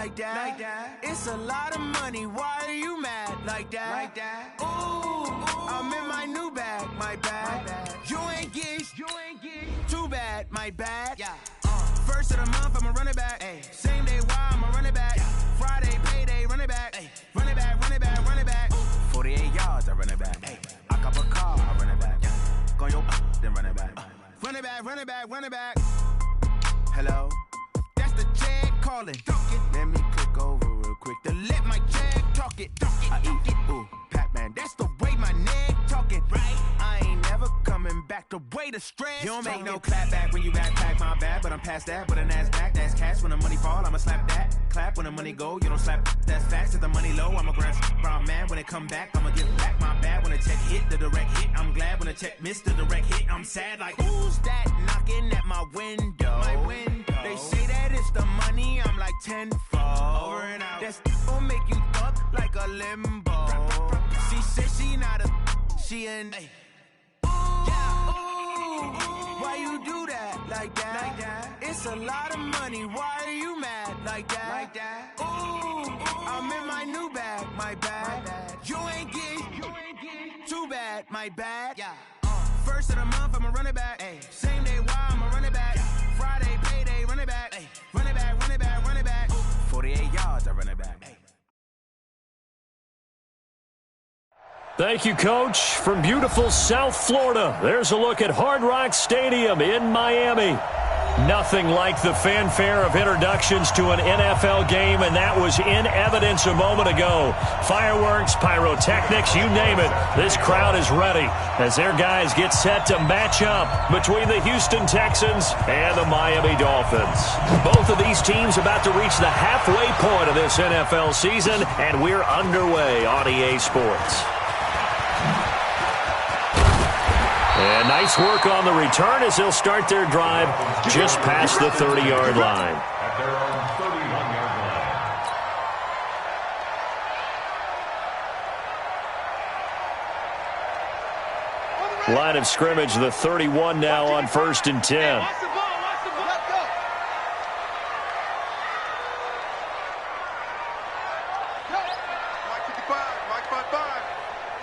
like that. It's a lot of money, why are you mad like that? Ooh, I'm in my new bag, my bad. You ain't get, too bad, my bad. First of the month, I'ma run it back. Same day, why I'ma run it back. Friday, payday, run it back. Run it back, run it back, run it back. 48 yards, I run it back. I cop a car, I run it back. Go your then run it back. Run it back, run it back, run it back. Hello, that's the check calling. Let me click over real quick to let my check talk it. I eat it, ooh, Pac-Man, that's the way my neck talking. Right, I ain't never coming back the way the stress. You don't make no clap back when you backpack, my bad, but I'm past that. With a NASDAQ, that's cash. When the money fall, I'ma slap that. Clap when the money go, you don't slap. That's facts. If the money low, I'ma grab brown man. When it come back, I'ma give back my bad. When the check hit, the direct hit, I'm glad. When the check missed, the direct hit, I'm sad. Like, who's that knocking at my window? They say that it's the money, I'm like tenfold. Over and out. That's gon' make you fuck like a limbo. She said she not a, she an. Why you do that like that? It's a lot of money, why are you mad like that? Ooh, I'm in my new bag, my bad. You ain't get, too bad, my bad. First of the month, I'ma run it back. Same day, why I'ma run it back. Friday, payday, run it back. Run it back, run it back, run it back. 48 yards, I run it back. Thank you, Coach. From beautiful South Florida, there's a look at Hard Rock Stadium in Miami. Nothing like the fanfare of introductions to an NFL game, and that was in evidence a moment ago. Fireworks, pyrotechnics, you name it. This crowd is ready as their guys get set to match up between the Houston Texans and the Miami Dolphins. Both of these teams about to reach the halfway point of this NFL season, and we're underway on EA Sports. And nice work on the return as they'll start their drive just past the 30-yard line. Line of scrimmage, the 31 now on 1st and 10.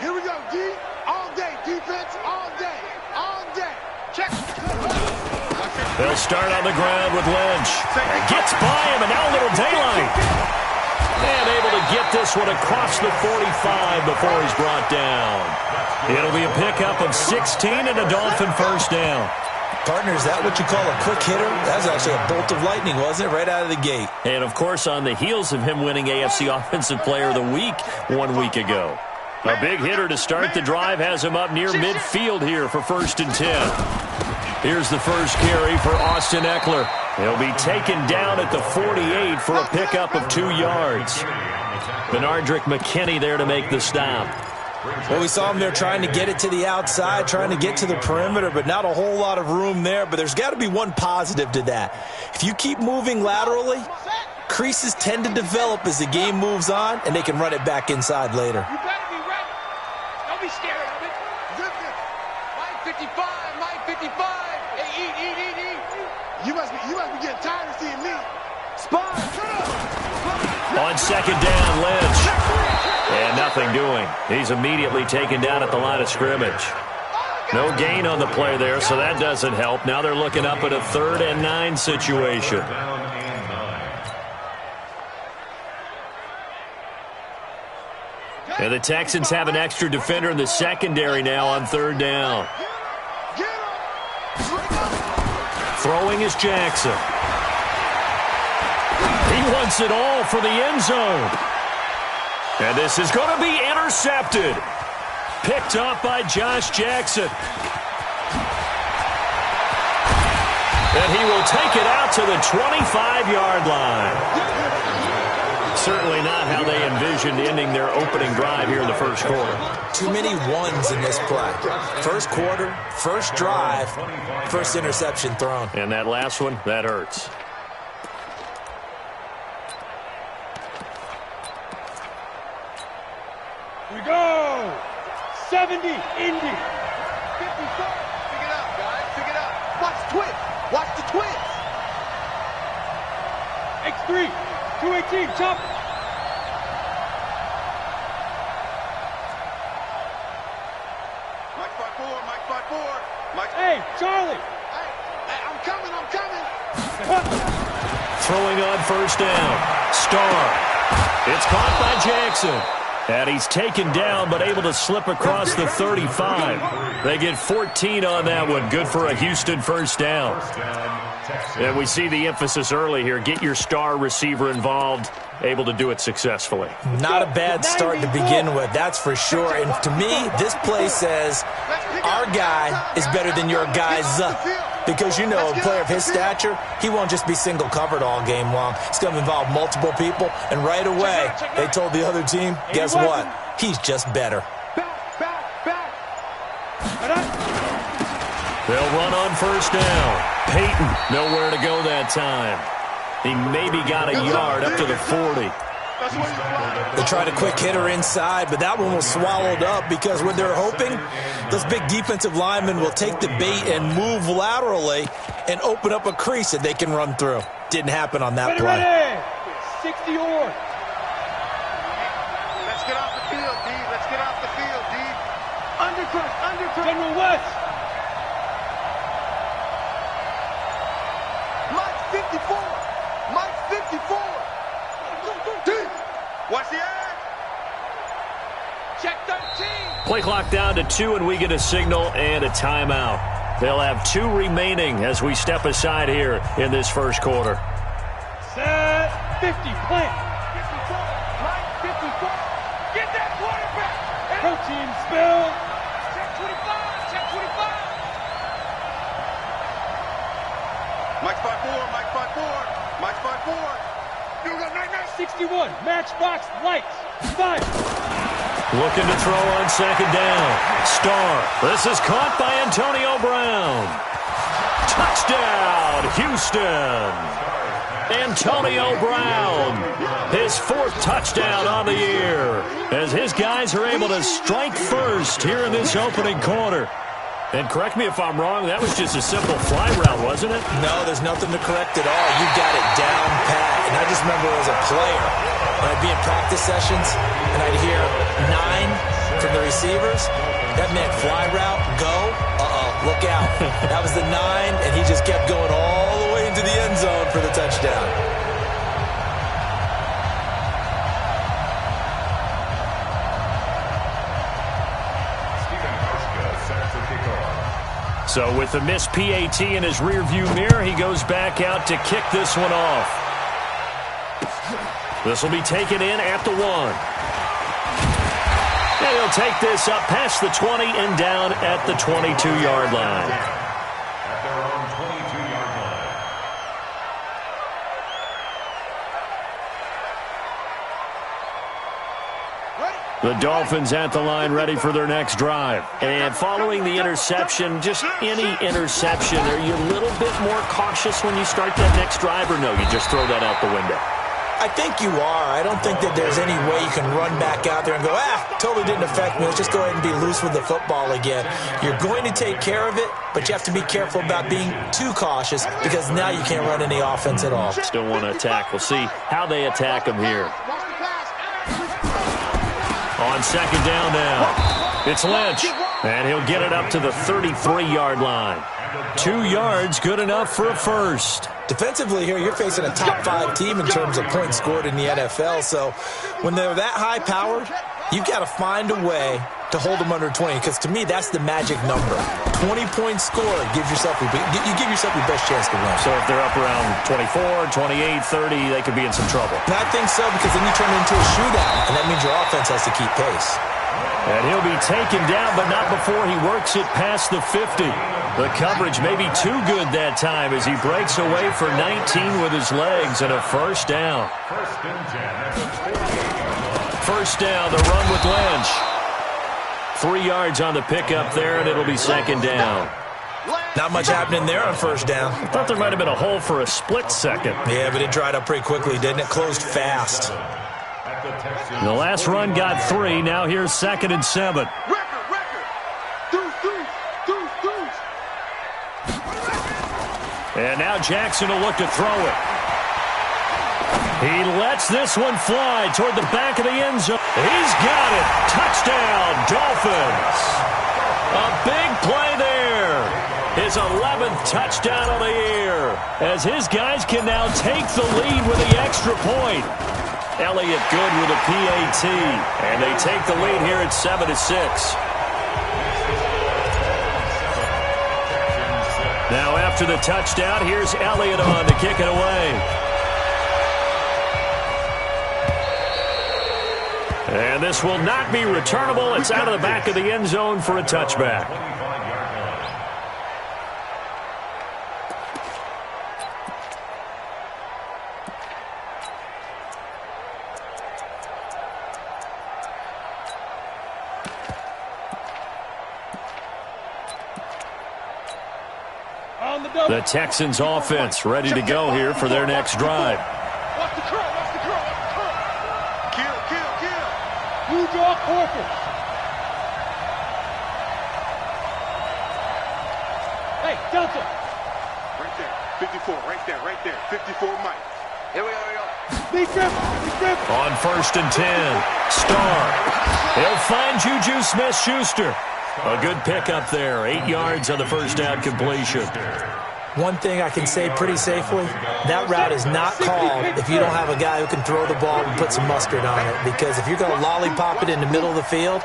Here we go, D. All day, defense, all day. Check. They'll start on the ground with Lynch. Gets by him, and now a little daylight. And able to get this one across the 45 before he's brought down. It'll be a pickup of 16 and a Dolphin first down. Partner, is that what you call a quick hitter? That was actually a bolt of lightning, wasn't it? Right out of the gate. And, of course, on the heels of him winning AFC Offensive Player of the Week 1 week ago. A big hitter to start the drive has him up near midfield here for 1st and 10. Here's the first carry for Austin Eckler. He'll be taken down at the 48 for a pickup of 2 yards. Benardrick McKinney there to make the stop. Well, we saw him there trying to get it to the outside, trying to get to the perimeter, but not a whole lot of room there. But there's got to be one positive to that. If you keep moving laterally, creases tend to develop as the game moves on, and they can run it back inside later. You better be ready. Don't be scared of it. Mike 55, Mike 55. Hey, eat. You must be getting tired of seeing me. Spot. On second down, Lynch. And nothing doing. He's immediately taken down at the line of scrimmage. No gain on the play there, so that doesn't help. Now they're looking up at a 3rd and 9 situation. And the Texans have an extra defender in the secondary now on 3rd down. Throwing is Jackson. He wants it all for the end zone. And this is going to be intercepted. Picked up by Josh Jackson. And he will take it out to the 25-yard line. Certainly not how they envisioned ending their opening drive here in the first quarter. Too many ones in this play. First quarter, first drive, first interception thrown. And that last one, that hurts. We go. 70, Indy. 54. Pick it up, guys. Pick it up. Watch the twist. Watch the twist. X3. 218, chop. Mike 5-4, Mike 5-4. Mike. Hey, Charlie. Hey, I'm coming. Throwing on first down. Starr. It's caught by Jackson. And he's taken down, but able to slip across the 35. They get 14 on that one. Good for a Houston first down. And we see the emphasis early here. Get your star receiver involved. Able to do it successfully. Not a bad start to begin with, that's for sure. And to me, this play says our guy is better than your guy's. Because, you know, a player of his stature, he won't just be single covered all game long. It's going to involve multiple people. And right away, they told the other team, guess what? He's just better. They'll run on first down. Peyton, nowhere to go that time. He maybe got a yard up to the 40. They tried a quick hitter inside, but that one was swallowed up because when they're hoping, those big defensive linemen will take the bait and move laterally and open up a crease that they can run through. Didn't happen on that play. 60 or. Let's get off the field, D. Let's get off the field, D. Undercut. General West. Mike 54. Watch the eye. Check 13. Play clock down to 2, and we get a signal and a timeout. They'll have 2 remaining as we step aside here in this first quarter. Set 50, plant. 54, Mike 54. Get that quarterback. Protein spill. Check 25. Mike 5-4. You got 61. Matchbox lights. Fire. Looking to throw on second down. Starr. This is caught by Antonio Brown. Touchdown, Houston. Antonio Brown. His 4th touchdown on the year as his guys are able to strike first here in this opening quarter. And correct me if I'm wrong, that was just a simple fly route, wasn't it? No, there's nothing to correct at all. You got it down pat. And I just remember as a player, when I'd be in practice sessions and I'd hear 9 from the receivers, that meant fly route, go, look out. That was the 9, and he just kept going all the way into the end zone for the touchdown. So with the missed PAT in his rearview mirror, he goes back out to kick this one off. This will be taken in at the 1. And he'll take this up past the 20 and down at the 22-yard line. At their own 22-yard line. The Dolphins at the line ready for their next drive. And following the interception, just any interception, are you a little bit more cautious when you start that next drive, or no, you just throw that out the window? I think you are. I don't think that there's any way you can run back out there and go, totally didn't affect me. Let's just go ahead and be loose with the football again. You're going to take care of it, but you have to be careful about being too cautious because now you can't run any offense at all. Still want to attack. We'll see how they attack him here. On second down now, it's Lynch, and he'll get it up to the 33-yard line. 2 yards, good enough for a first. Defensively here, you're facing a top 5 team in terms of points scored in the NFL, so when they're that high-powered, you've got to find a way to hold them under 20, because to me, that's the magic number. 20 points scored, you give yourself your best chance to win. So if they're up around 24, 28, 30, they could be in some trouble. And I think so, because then you turn it into a shootout, and that means your offense has to keep pace. And he'll be taken down, but not before he works it past the 50. The coverage may be too good that time as he breaks away for 19 with his legs and a first down. First down, the run with Lynch. 3 yards on the pickup there, and it'll be second down. Not much happening there on first down. I thought there might have been a hole for a split second. Yeah, but it dried up pretty quickly, didn't it? Closed fast. The last run got 3. Now here's 2nd and 7. And now Jackson will look to throw it. He lets this one fly toward the back of the end zone. He's got it. Touchdown, Dolphins. A big play there. His 11th touchdown of the year, as his guys can now take the lead with the extra point. Elliott good with a PAT, and they take the lead here at 7-6. Now after the touchdown, here's Elliott on to kick it away. And this will not be returnable. It's out of the back of the end zone for a touchback. The Texans offense ready to go here for their next drive. Watch the curl, watch the curl, watch the curl. Kill, kill, kill. Blue jaw corpus. Hey, Delta. Right there, 54, right there, right there. 54 Mike. Here we go, here we go. Big grip, big grip. On 1st and 10, Starr. He'll find Juju Smith-Schuster. A good pickup there, 8 yards on the first down completion. One thing I can say pretty safely, that route is not called if you don't have a guy who can throw the ball and put some mustard on it. Because if you're going to lollipop it in the middle of the field,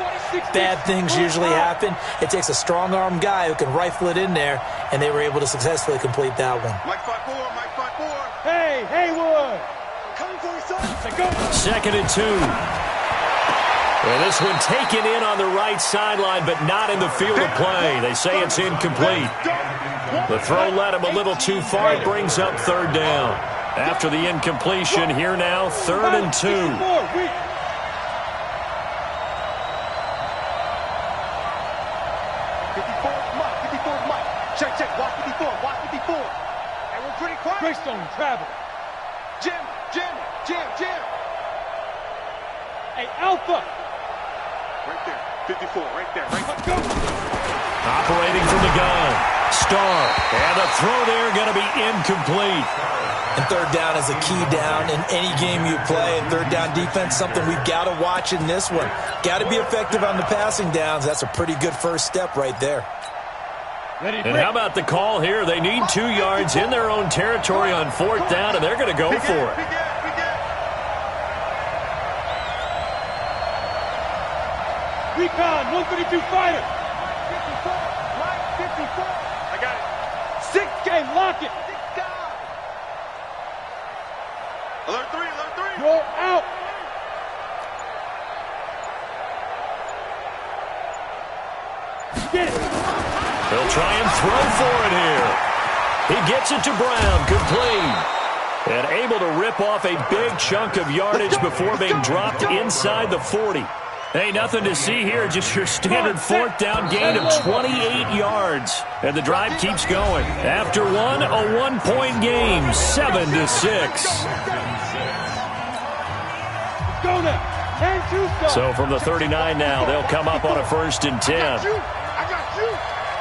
bad things usually happen. It takes a strong-arm guy who can rifle it in there, and they were able to successfully complete that one. Mike 5-4, Mike 5-4. Hey, Haywood. Coming for you, son. Go. 2nd and 2. And this one taken in on the right sideline, but not in the field of play. They say it's incomplete. The throw led him a little too far. It brings up 3rd down. After the incompletion, here now, 3rd and 2. 54 Mike, 54 Mike. Check, check, watch 54, watch 54. And we're pretty quiet. Greystone, travel. Jim, Jim, Jim, Jim. Hey, Alpha. Right there, 54, right there, right there. Go. Operating from the gun. Starr. And the throw there going to be incomplete. And 3rd down is a key down in any game you play. And 3rd down defense, something we've got to watch in this one. Got to be effective on the passing downs. That's a pretty good first step right there. And how about the call here? They need 2 yards in their own territory on 4th down, and they're going to go for it. Recon, 152 fighter. 54, Mike 54. I got it. 6 game, lock it. 6 down. Alert 3, alert 3. You're out. Get it. He'll try and throw for it here. He gets it to Brown, complete. And able to rip off a big chunk of yardage before being dropped inside the 40. Hey, nothing to see here, just your standard 4th down gain of 28 yards. And the drive keeps going. After one, a 1-point game, 7-6. Go now. So from the 39 now, they'll come up on a 1st and 10. I got you.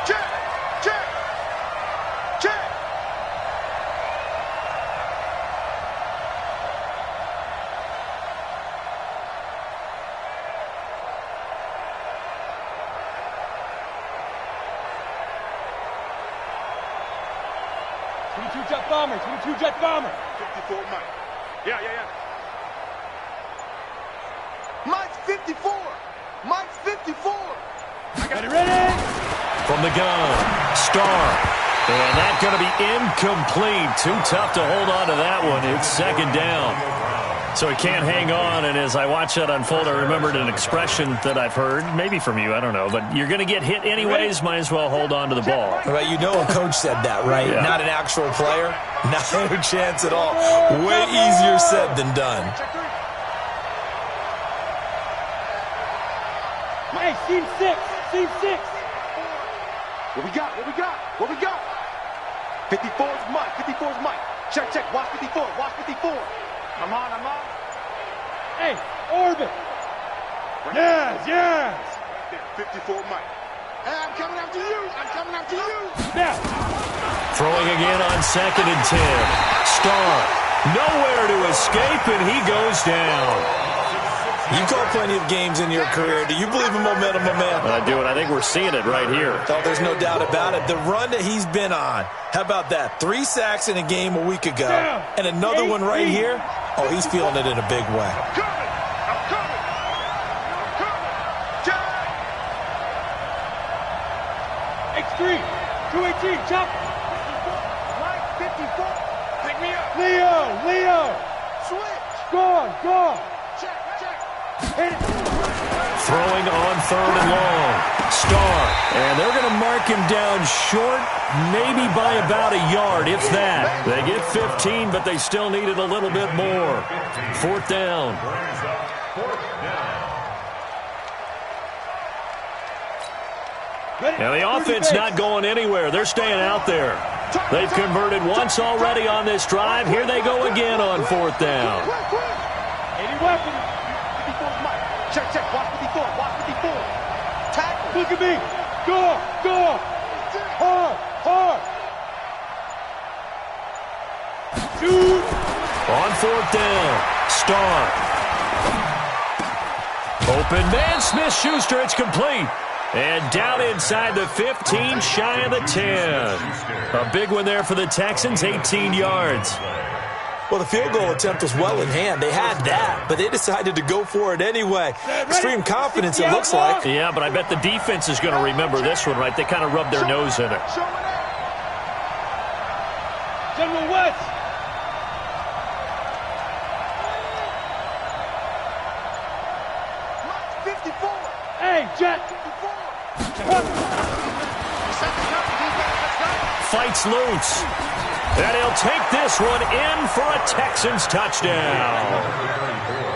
Check, check, check. Jet bomber, 22 jet bomber. 54 Mike. Yeah. Mike's 54. Mike's 54. Ready? From the gun, Starr. And that's going to be incomplete. Too tough to hold on to that one. It's 2nd down. So he can't hang on, and as I watch that unfold, I remembered an expression that I've heard, maybe from you, I don't know, but you're going to get hit anyways, might as well hold on to the ball. Well, you know a coach said that, right? Yeah. Not an actual player. Not a chance at all. Way easier said than done. Hey, team 6. What we got? 54's Mike. Check, watch 54, I'm on. Hey, orbit. Yes. 54 Mike. Hey, I'm coming after you. Now. Throwing again on 2nd and 10. Starr. Nowhere to escape, and he goes down. You call plenty of games in your career. Do you believe in momentum, my man? I do, and I think we're seeing it right here. Oh, there's no doubt about it. The run that he's been on. How about that? 3 sacks in a game a week ago, and another one right here. Oh, he's feeling it in a big way. X3, 218, chop. Right 54. Pick me up. Leo. Switch. Go. Throwing on 3rd and long. Starr. And they're going to mark him down short, maybe by about a yard, if that. They get 15, but they still needed a little bit more. 4th down. Now the offense not going anywhere. They're staying out there. They've converted once already on this drive. Here they go again on 4th down. Any weapon. Check. Watch 54. Tackle. Look at me. Go. Hard. Shoot. On 4th down. Starr. Open man. Smith-Schuster. It's complete. And down inside the 15, shy of the 10. A big one there for the Texans, 18 yards. Well, the field goal attempt was well in hand. They had that, but they decided to go for it anyway. Extreme confidence, it looks like. Yeah, but I bet the defense is going to remember this one, right? They kind of rubbed their nose in it. General West. Watch 54. Hey, Jet. Fights loose. And he'll take this one in for a Texans touchdown.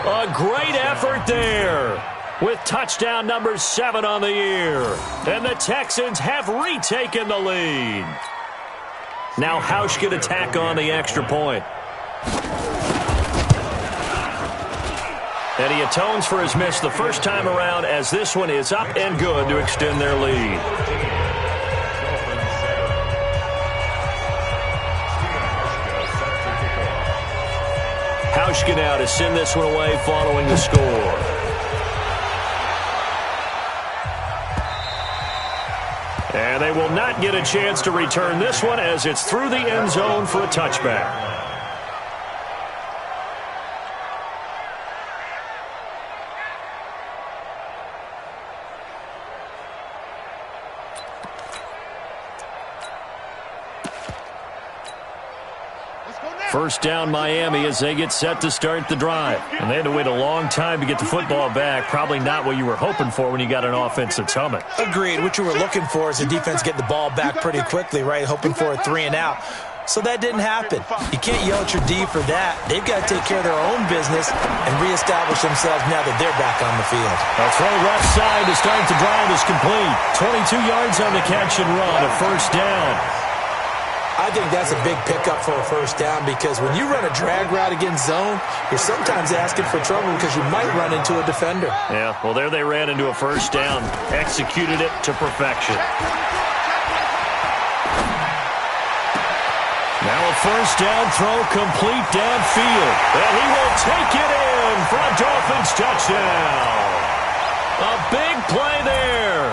A great effort there with touchdown number 7 on the year. And the Texans have retaken the lead. Now Hausch can attack on the extra point. And he atones for his miss the first time around as this one is up and good to extend their lead. Hauschka now to send this one away following the score. And they will not get a chance to return this one as it's through the end zone for a touchback. First down Miami as they get set to start the drive. And they had to wait a long time to get the football back. Probably not what you were hoping for when you got an offense that's humming. Agreed. What you were looking for is the defense getting the ball back pretty quickly, right? Hoping for a 3 and out. So that didn't happen. You can't yell at your D for that. They've got to take care of their own business and reestablish themselves now that they're back on the field. A throw left side to start the drive is complete. 22 yards on the catch and run, a first down. I think that's a big pickup for a first down because when you run a drag route against zone, you're sometimes asking for trouble because you might run into a defender. Yeah, well, there they ran into a first down. Executed it to perfection. Now a first down throw complete downfield. And he will take it in for a Dolphins touchdown. A big play there.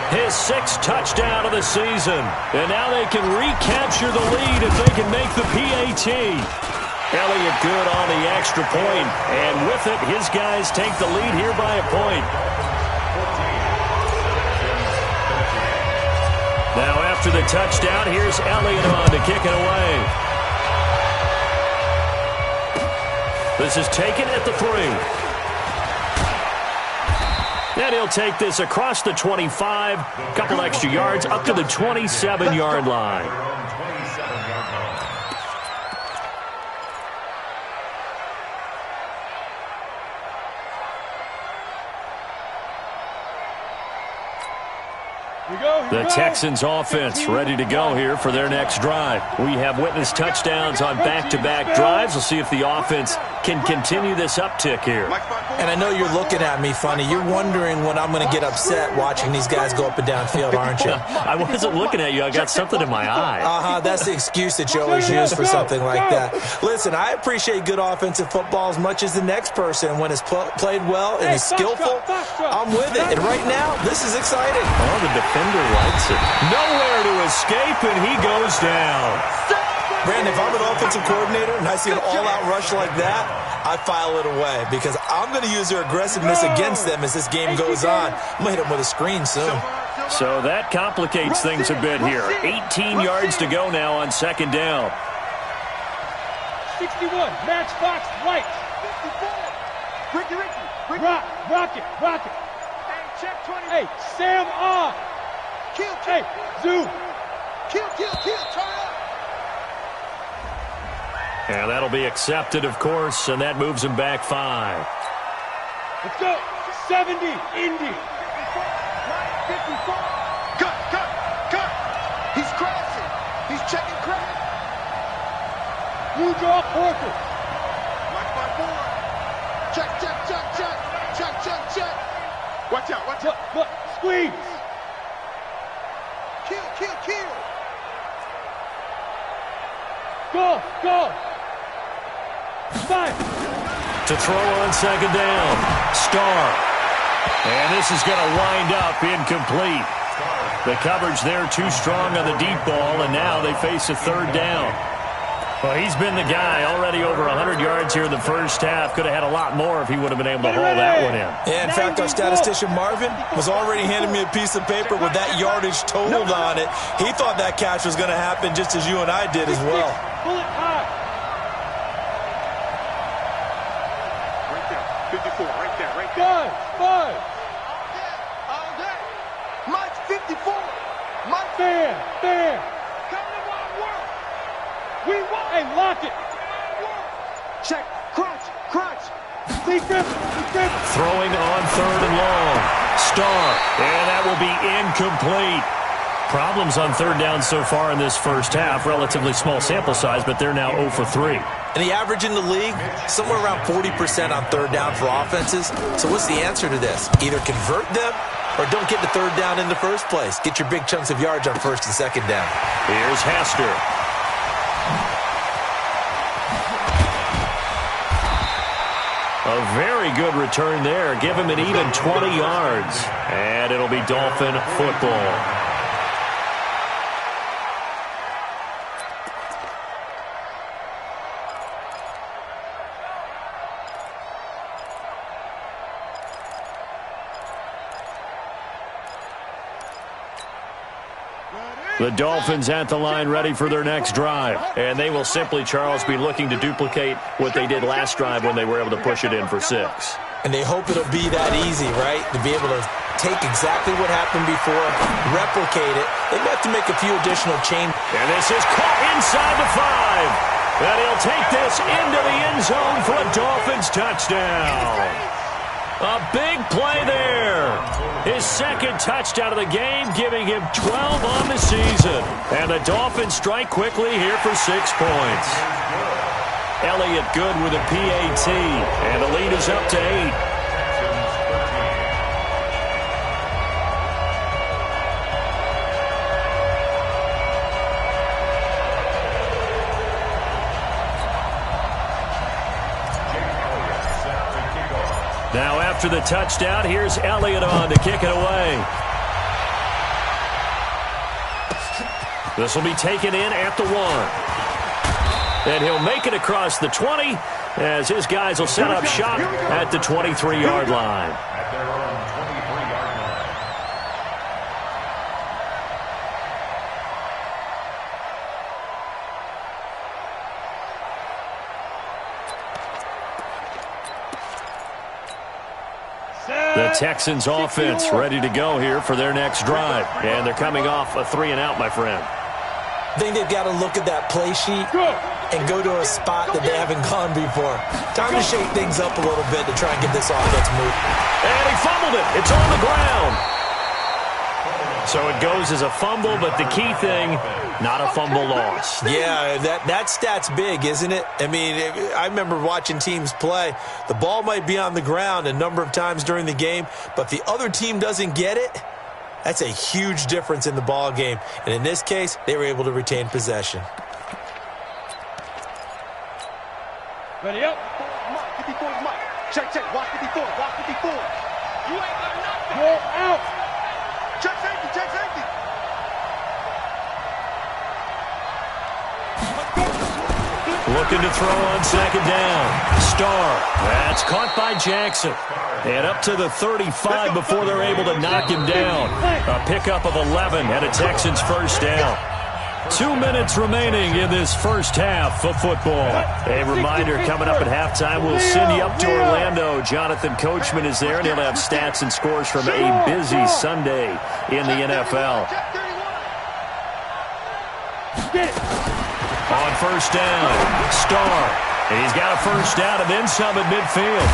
His 6th touchdown of the season. And now they can recapture the lead if they can make the PAT. Elliott good on the extra point. And with it, his guys take the lead here by a point. Now after the touchdown, here's Elliott on to kick it away. This is taken at the 3. And he'll take this across the 25, couple extra yards, up to the 27-yard line. The Texans offense ready to go here for their next drive. We have witnessed touchdowns on back-to-back drives. We'll see if the offense can continue this uptick here. And I know you're looking at me funny. You're wondering when I'm going to get upset watching these guys go up and down field, aren't you? I wasn't looking at you. I got something in my eye. That's the excuse that you always use for something like that. Listen, I appreciate good offensive football as much as the next person. When it's played well and is skillful, I'm with it. And right now, this is exciting. Oh, the defender likes it. Nowhere to escape, and he goes down. Brandon, if I'm an offensive coordinator and I see an all-out rush like that, I file it away because I'm going to use their aggressiveness against them as this game goes on. I'm going to hit them with a screen soon. So that complicates things a bit here. 18 yards to go now on second down. 61, Matchbox White. 54. Ricky. Rocket. Hey, check 20. Hey, Sam on. Kill. Hey, Zoo. Kill. Turn up. And that'll be accepted, of course, and that moves him back 5. Let's go. 70, Indy. 54. Cut. He's crashing. He's checking credit. Blue draw Porter. Mike by 4. Check. Watch out. Look. Squeeze. Kill. Go. 5. To throw on second down. Starr. And this is going to wind up incomplete. The coverage there too strong on the deep ball, and now they face a third down. Well, he's been the guy already over 100 yards here in the first half. Could have had a lot more if he would have been able to hold that one in. Yeah, in fact, our statistician Marvin was already handing me a piece of paper with that yardage totaled on it. He thought that catch was going to happen just as you and I did as well. Pull it high. Right there. 54. Right there. 5. All day. Mike's 54. Mike. Fair. Come to my work. We want. Hey, lock it. Check. Crunch. Lee Griffin. Throwing on third and long. Starr. And that will be incomplete. Problems on third down so far in this first half. Relatively small sample size, but they're now 0 for 3. And the average in the league, somewhere around 40% on third down for offenses. So what's the answer to this? Either convert them or don't get to third down in the first place. Get your big chunks of yards on first and second down. Here's Hester. A very good return there. Give him an even 20 yards. And it'll be Dolphin football. The Dolphins at the line ready for their next drive. And they will simply, Charles, be looking to duplicate what they did last drive when they were able to push it in for 6. And they hope it'll be that easy, right? To be able to take exactly what happened before, replicate it. They have to make a few additional changes. And this is caught inside the 5. And he'll take this into the end zone for a Dolphins touchdown. A big play there. His second touchdown of the game, giving him 12 on the season. And the Dolphins strike quickly here for 6 points. Elliott good with a PAT. And the lead is up to 8. Now after the touchdown, here's Elliott on to kick it away. This will be taken in at the 1. And he'll make it across the 20 as his guys will set up shop at the 23-yard line. At their own 23-yard line. The Texans offense ready to go here for their next drive. And they're coming off a 3-and-out, my friend. I think they've got to look at that play sheet and go to a spot that they haven't gone before. Time to shake things up a little bit to try and get this offense moving. And he fumbled it. It's on the ground. So it goes as a fumble, but the key thing, not a fumble loss. Yeah, that stat's big, isn't it? I mean, I remember watching teams play. The ball might be on the ground a number of times during the game, but if the other team doesn't get it, that's a huge difference in the ball game. And in this case, they were able to retain possession. Ready up. 54 is Mike. Check, watch 54, watch 54. You ain't got nothing. You're out. Check safety, check safety. Looking to throw on second down. Starr. That's caught by Jackson. And up to the 35 before they're able to knock him down. A pickup of 11 and a Texans first down. 2 minutes remaining in this first half of football. A reminder, coming up at halftime, we'll send you up to Orlando. Jonathan Coachman is there, and he'll have stats and scores from a busy Sunday in the NFL. On first down, Starr. And he's got a first down and then some at midfield.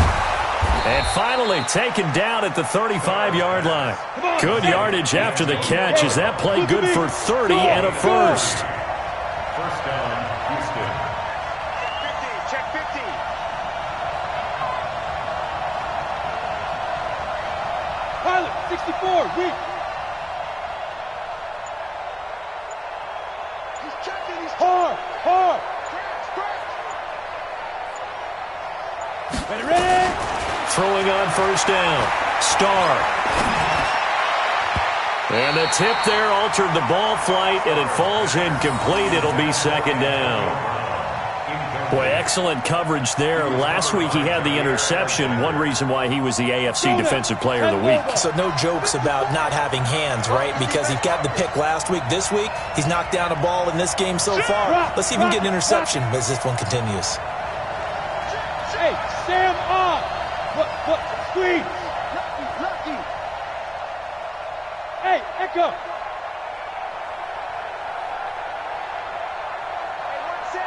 And finally taken down at the 35-yard line. Good yardage after the catch. Is that play good for 30 and a first? First down, Houston. Check 50. Pilot, 64, weak. He's checking, Hard. Ready. Throwing on first down. Starr. And the tip there altered the ball flight, and it falls incomplete. It'll be second down. Boy, excellent coverage there. Last week he had the interception. One reason why he was the AFC Defensive Player of the Week. So no jokes about not having hands, right? Because he got the pick last week. This week, he's knocked down a ball in this game so far. Let's see if he can get an interception as this one continues. Hey, Sam on. What? Squeeze. Lucky. Hey, Echo. Hey,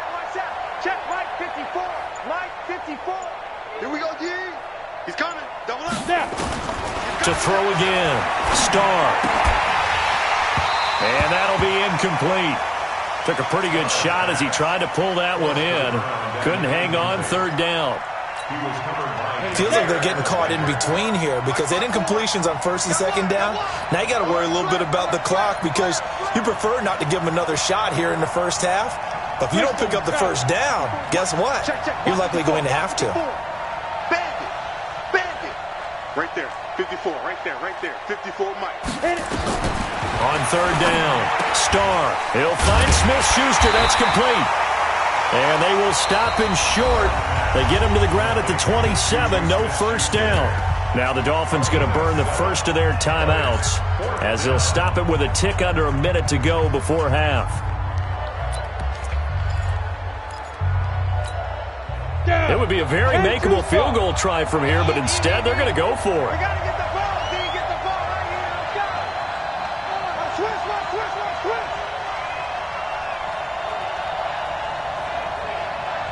watch out. Check Mike 54. Mike 54. Here we go, D. He's coming. Double up. Snap. To throw again. Starr. And that'll be incomplete. Took a pretty good shot as he tried to pull that one in. Couldn't hang on third down. Feels like they're getting caught in between here because they didn't completions on first and second down. Now you got to worry a little bit about the clock because you prefer not to give them another shot here in the first half. But if you don't pick up the first down, guess what? You're likely going to have to. Bandit. Right there. 54. Right there. 54 Mike. On third down, Starr. He'll find Smith-Schuster. That's complete. And they will stop him short. They get him to the ground at the 27. No first down. Now the Dolphins going to burn the first of their timeouts as they'll stop it with a tick under a minute to go before half. It would be a very makeable field goal try from here, but instead they're going to go for it. We got to get the ball, D. Get the ball right here. Let's go. Switch.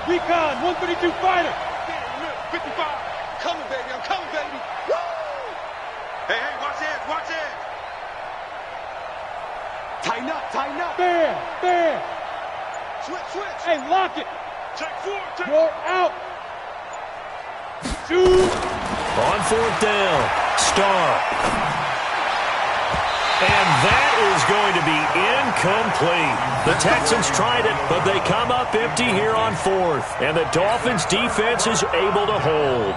Recon, 132 fighter. 55. Coming, baby. I'm coming, baby. Woo! Hey, watch it. Tighten up. Bam. Switch. Hey, lock it. Check 4. You're out. Shoot. On fourth down, Starr. And that is going to be incomplete. The Texans tried it, but they come up empty here on fourth. And the Dolphins' defense is able to hold.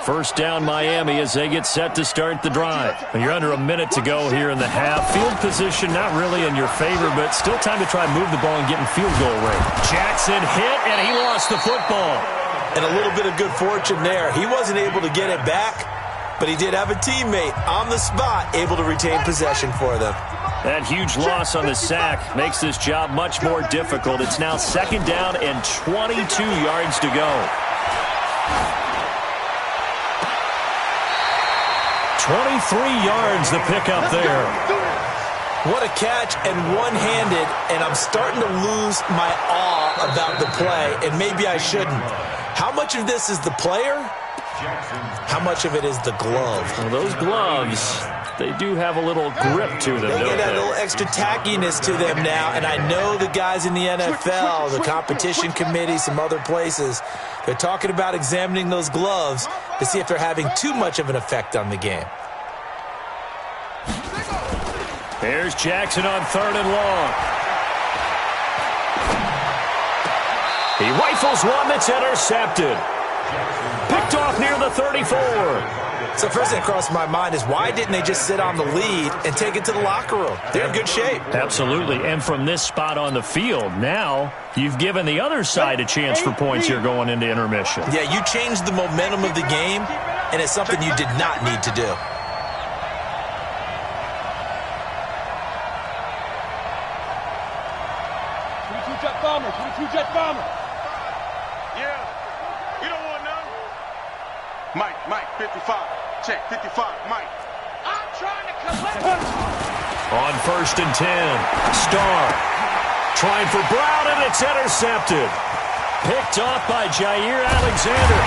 First down Miami as they get set to start the drive. You're under a minute to go here in the half. Field position not really in your favor, but still time to try and move the ball and get in field goal range. Jackson hit, and he lost the football. And a little bit of good fortune there. He wasn't able to get it back, but he did have a teammate on the spot able to retain possession for them. That huge loss on the sack makes this job much more difficult. It's now second down and 22 yards to go. 23 yards the pickup there. What a catch and one-handed, and I'm starting to lose my awe about the play, and maybe I shouldn't. How much of this is the player How much of it is the glove? Well, those gloves, they do have a little grip to them, They don't get that they? little extra tackiness to them now, and I know the guys in the NFL, the competition committee, some other places, they're talking about examining those gloves to see if they're having too much of an effect on the game. Here's Jackson on 3rd and long. He rifles one that's intercepted. Picked off near the 34. So first thing that crossed my mind is why didn't they just sit on the lead and take it to the locker room? They're in good shape. Absolutely, and from this spot on the field, now you've given the other side a chance for points here going into intermission. Yeah, you changed the momentum of the game, and it's something you did not need to do. 22-jet bomber, 22-jet bomber. Yeah. You don't want none. Mike, 55. Check, 55, Mike. I'm trying to collect. On 1st and 10, Starr trying for Brown, and it's intercepted. Picked off by Jair Alexander.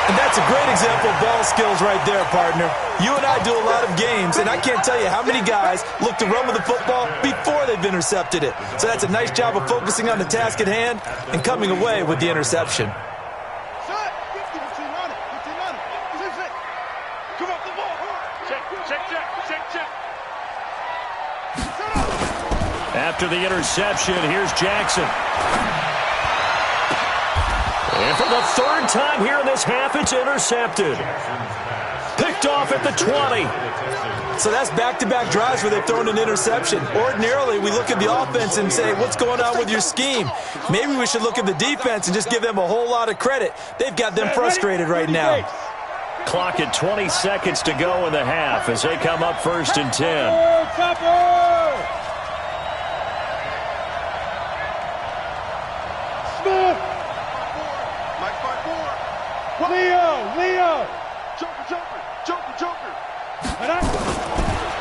And that's a great example of ball skills right there, partner. You and I do a lot of games, and I can't tell you how many guys look to run with the football before they've intercepted it. So that's a nice job of focusing on the task at hand and coming away with the interception. Come on, the ball. Check. After the interception, here's Jackson. And for the 3rd time here in this half, it's intercepted. Picked off at the 20. So that's back-to-back drives where they've thrown an interception. Ordinarily, we look at the offense and say, what's going on with your scheme? Maybe we should look at the defense and just give them a whole lot of credit. They've got them frustrated right now. Clock at 20 seconds to go in the half as they come up 1st and 10. Smith! Mike 5-4. Leo! Joker.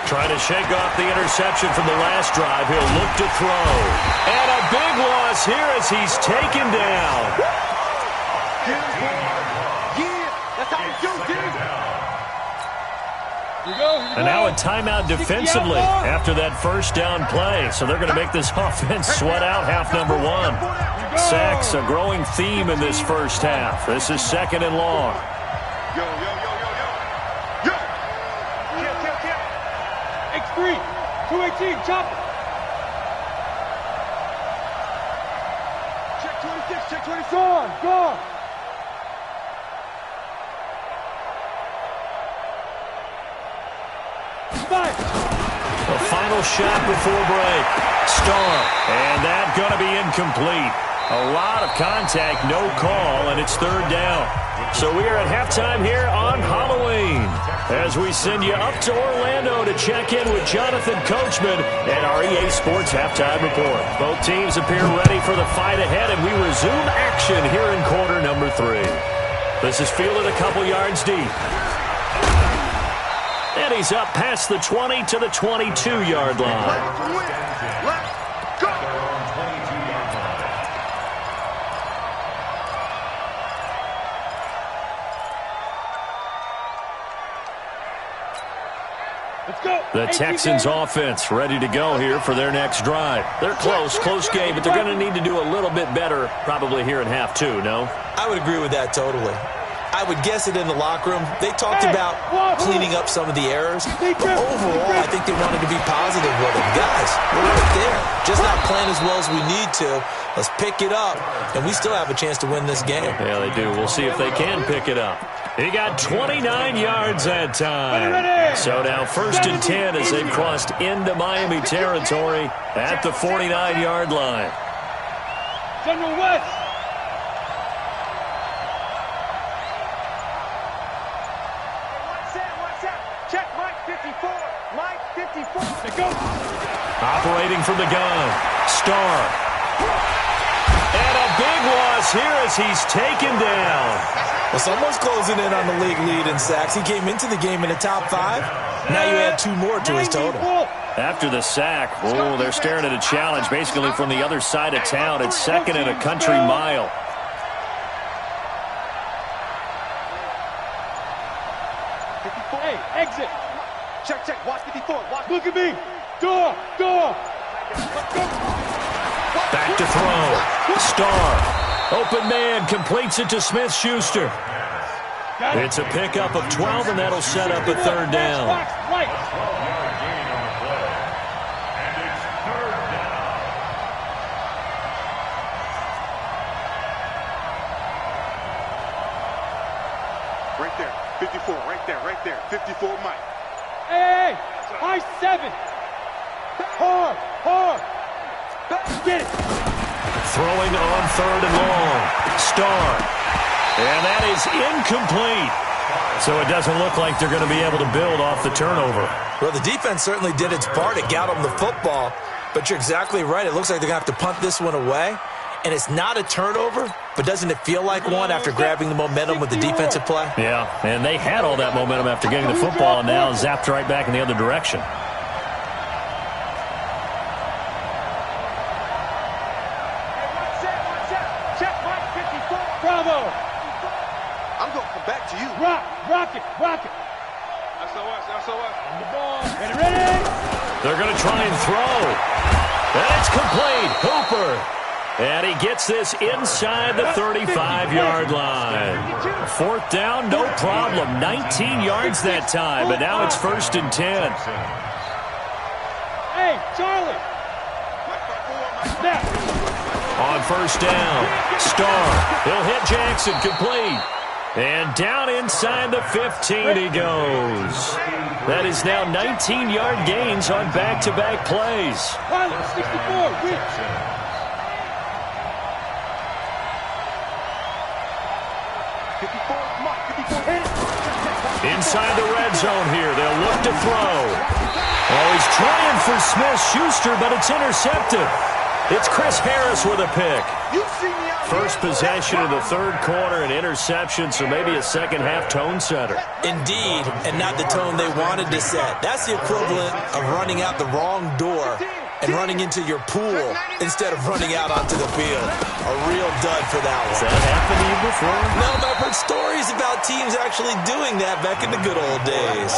Trying to shake off the interception from the last drive. He'll look to throw. And a big loss here as he's taken down. Yeah, that's how we do, dude. And now a timeout defensively after that 1st down play. So they're going to make this offense sweat out half number 1. Sacks, a growing theme in this 1st half. This is 2nd and long. Yo. X3, 218, chopper. Check 26, check 26. Gone. Fight. The final shot before break. Starr. And that's going to be incomplete. A lot of contact, no call, and it's 3rd down. So we are at halftime here on Halloween as we send you up to Orlando to check in with Jonathan Coachman and our EA Sports Halftime Report. Both teams appear ready for the fight ahead, and we resume action here in quarter number 3. This is fielded a couple yards deep. And he's up past the 20 to the 22-yard line. Let's go. The Texans offense ready to go here for their next drive. They're close game, but they're going to need to do a little bit better probably here in half 2, no? I would agree with that totally. I would guess it in the locker room. They talked about cleaning up some of the errors, but overall, I think they wanted to be positive with it. Guys, we're right there. Just not playing as well as we need to. Let's pick it up, and we still have a chance to win this game. Yeah, they do. We'll see if they can pick it up. He got 29 yards that time. So now 1st and 10 as they've crossed into Miami territory at the 49-yard line. General West. Check Mike 54. Mike 54. Go. Operating from the gun. Starr. And a big loss here as he's taken down. Well, someone's closing in on the league lead in sacks. He came into the game in the top 5. Now you add 2 more to his total. After the sack, they're staring at a challenge basically from the other side of town. It's 2nd and a country mile. Check, check. Watch 54. Watch. Look at me. Door. Back to throw. Star. Open man completes it to Smith-Schuster. It's a pickup of 12, and that'll set up a third down. Right there. 54. Right there. 54, Mike. Hey. High 7. Hard. Get it. Throwing on third and long. Star. And that is incomplete. So it doesn't look like they're going to be able to build off the turnover. Well, the defense certainly did its part to get them the football, but you're exactly right. It looks like they're going to have to punt this one away. And it's not a turnover, but doesn't it feel like one after grabbing the momentum with the defensive play? Yeah, and they had all that momentum after getting the football and now zapped right back in the other direction. Bravo. I'm going to come back to you. Rock it. SOS. On the ball. Ready. They're going to try and throw. And it's complete. Hooper. And he gets this inside the 35-yard line. Fourth down, no problem. 19 yards that time, but now it's 1st and 10. Hey, Charlie. Snap. On first down, Star. He'll hit Jackson, complete. And down inside the 15 he goes. That is now 19-yard gains on back-to-back plays. Pilot 64, Rich. Inside the red zone here, they'll look to throw. Oh, he's trying for Smith-Schuster, but it's intercepted. It's Chris Harris with a pick. First possession of the third quarter, an interception, so maybe a second-half tone setter. Indeed, and not the tone they wanted to set. That's the equivalent of running out the wrong door and running into your pool instead of running out onto the field. A real dud for that one. Has that happened to you before? No, but I've heard stories about teams actually doing that back in the good old days.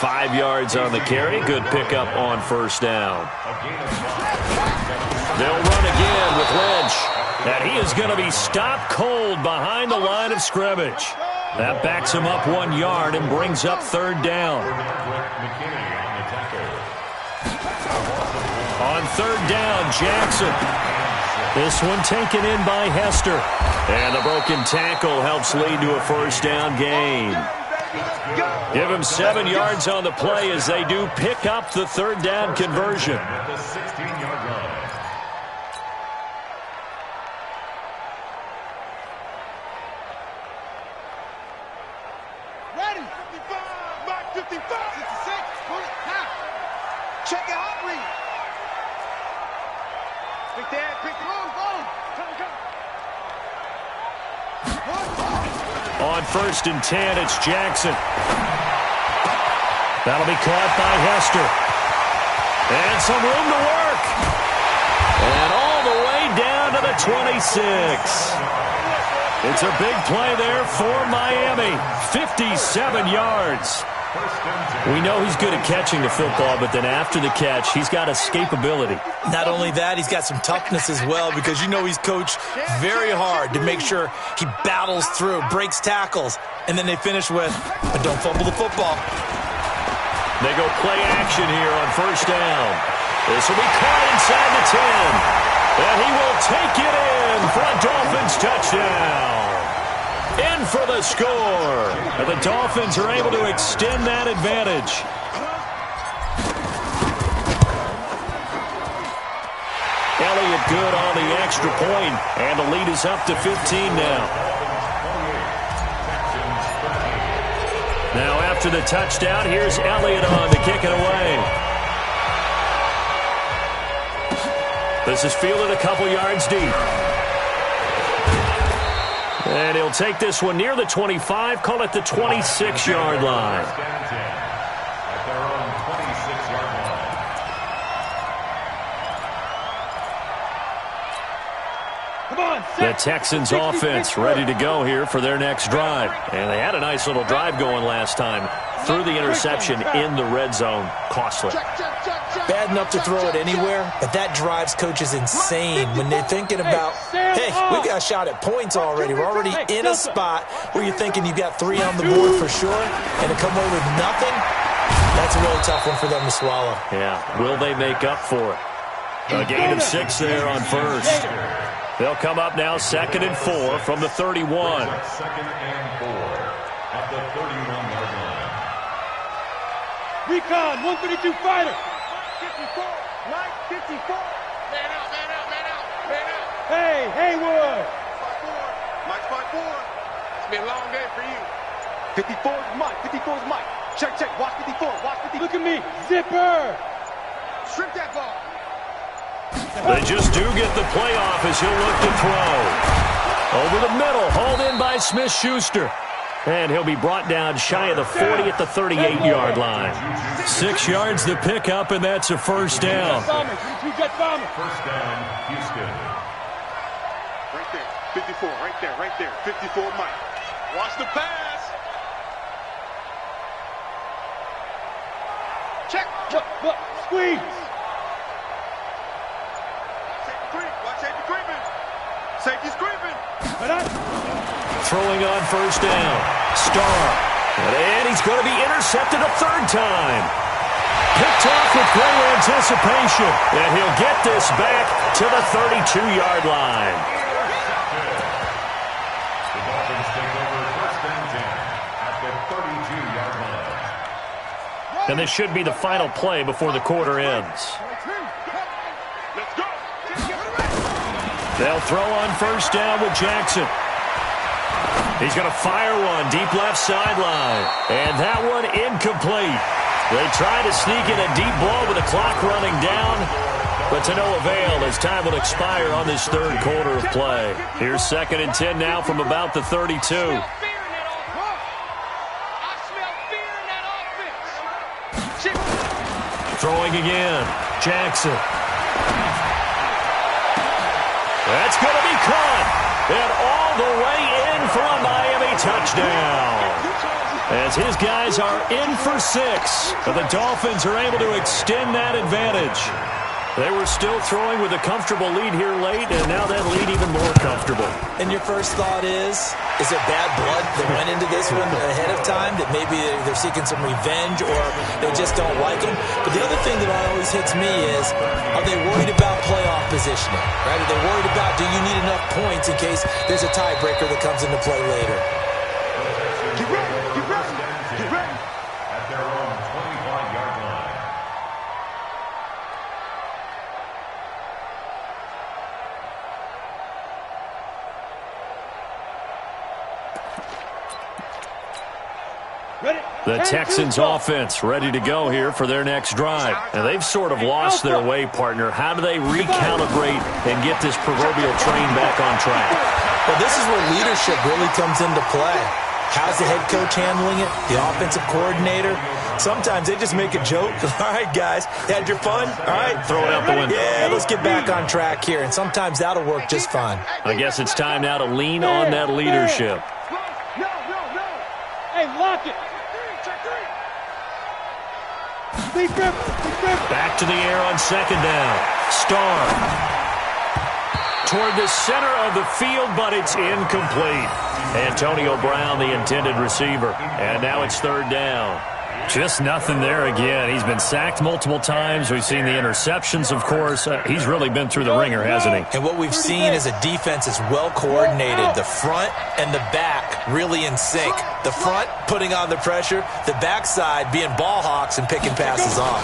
5 yards on the carry. Good pickup on first down. They'll run again with Lynch. And he is going to be stopped cold behind the line of scrimmage. That backs him up 1 yard and brings up third down. On third down, Jackson. This one taken in by Hester. And the broken tackle helps lead to a first down gain. Give him 7 yards on the play as they do pick up the third down conversion. Ready. 55. Mark 55. 66. Pull it. Now. Check it out, read. Quick there. Quick. Go. On 1st and 10, it's Jackson. That'll be caught by Hester. And some room to work. And all the way down to the 26. It's a big play there for Miami. 57 yards. We know he's good at catching the football, but then after the catch, he's got escapability. Not only that, he's got some toughness as well, because you know he's coached very hard to make sure he battles through, breaks tackles, and then they finish with, but don't fumble the football. They go play action here on first down. This will be caught inside the 10. And he will take it in for a Dolphins touchdown. In for the score. And the Dolphins are able to extend that advantage. Elliott good on the extra point, and the lead is up to 15 now. Now after the touchdown, here's Elliott on to kick it away. This is fielded a couple yards deep. And he'll take this one near the 25, call it the 26-yard line. The Texans offense ready to go here for their next drive. And they had a nice little drive going last time. threw the interception in the red zone. Costly. Bad enough to throw it anywhere, but that drives coaches insane when they're thinking about, hey, we've got a shot at points already. We're already in a spot where you're thinking you've got 3 on the board for sure, and to come away with nothing, that's a really tough one for them to swallow. Yeah, will they make up for it? A gain of 6 there on first. They'll come up now 2nd and 4 from the 31. 2nd and 4 at the 31-yard line. Recon, 132 fighter. 54, Mike 54. Man out, man out, man out, man out. Hey, Haywood. Mike 54. It's been a long day for you. 54 is Mike, 54 is Mike. Check, watch 54, watch 54. Look at me, zipper. Strip that ball. They just do get the playoff as he'll look to throw. Over the middle, hauled in by Smith-Schuster. And he'll be brought down shy of the 40 at the 38-yard line. 6 yards the pickup, and that's a first down. First down, Houston. Right there, 54, right there. 54, Mike. Watch the pass. Check. Look, squeeze. Safety creeping. Safety's creeping. Throwing on first down. Starr. And he's going to be intercepted a 3rd time. Picked off with great anticipation. And he'll get this back to the 32-yard line. The Dolphins take over 1st and 10 at the 32-yard line. And this should be the final play before the quarter ends. Let's go. They'll throw on first down with Jackson. He's going to fire one deep left sideline. And that one incomplete. They try to sneak in a deep ball with the clock running down, but to no avail as time will expire on this 3rd quarter of play. Here's 2nd and 10 now from about the 32. Throwing again. Jackson. That's going to be caught. And all the way in for a Miami touchdown. As his guys are in for 6. The Dolphins are able to extend that advantage. They were still throwing with a comfortable lead here late, and now that lead even more comfortable. And your first thought is there bad blood that went into this one ahead of time, that maybe they're seeking some revenge or they just don't like him? But the other thing that always hits me is, are they worried about playoff positioning? Right? Are they worried about, do you need enough points in case there's a tiebreaker that comes into play later? Get ready. At their own 25-yard line. The Texans offense ready to go here for their next drive. And they've sort of lost their way, partner. How do they recalibrate and get this proverbial train back on track? Well, this is where leadership really comes into play. How's the head coach handling it? The offensive coordinator? Sometimes they just make a joke. All right, guys, had your fun? All right. Throw it out the window. Yeah, let's get back on track here. And sometimes that'll work just fine. I guess it's time now to lean on that leadership. No. Hey, lock it. Back to the air on 2nd down. Starr. Toward the center of the field, but it's incomplete. Antonio Brown, the intended receiver. And now it's 3rd down. Just nothing there again. He's been sacked multiple times. We've seen the interceptions, of course. He's really been through the ringer, hasn't he? And what we've seen is a defense that's well coordinated. The front and the back really in sync. The front putting on the pressure. The backside being ball hawks and picking passes off.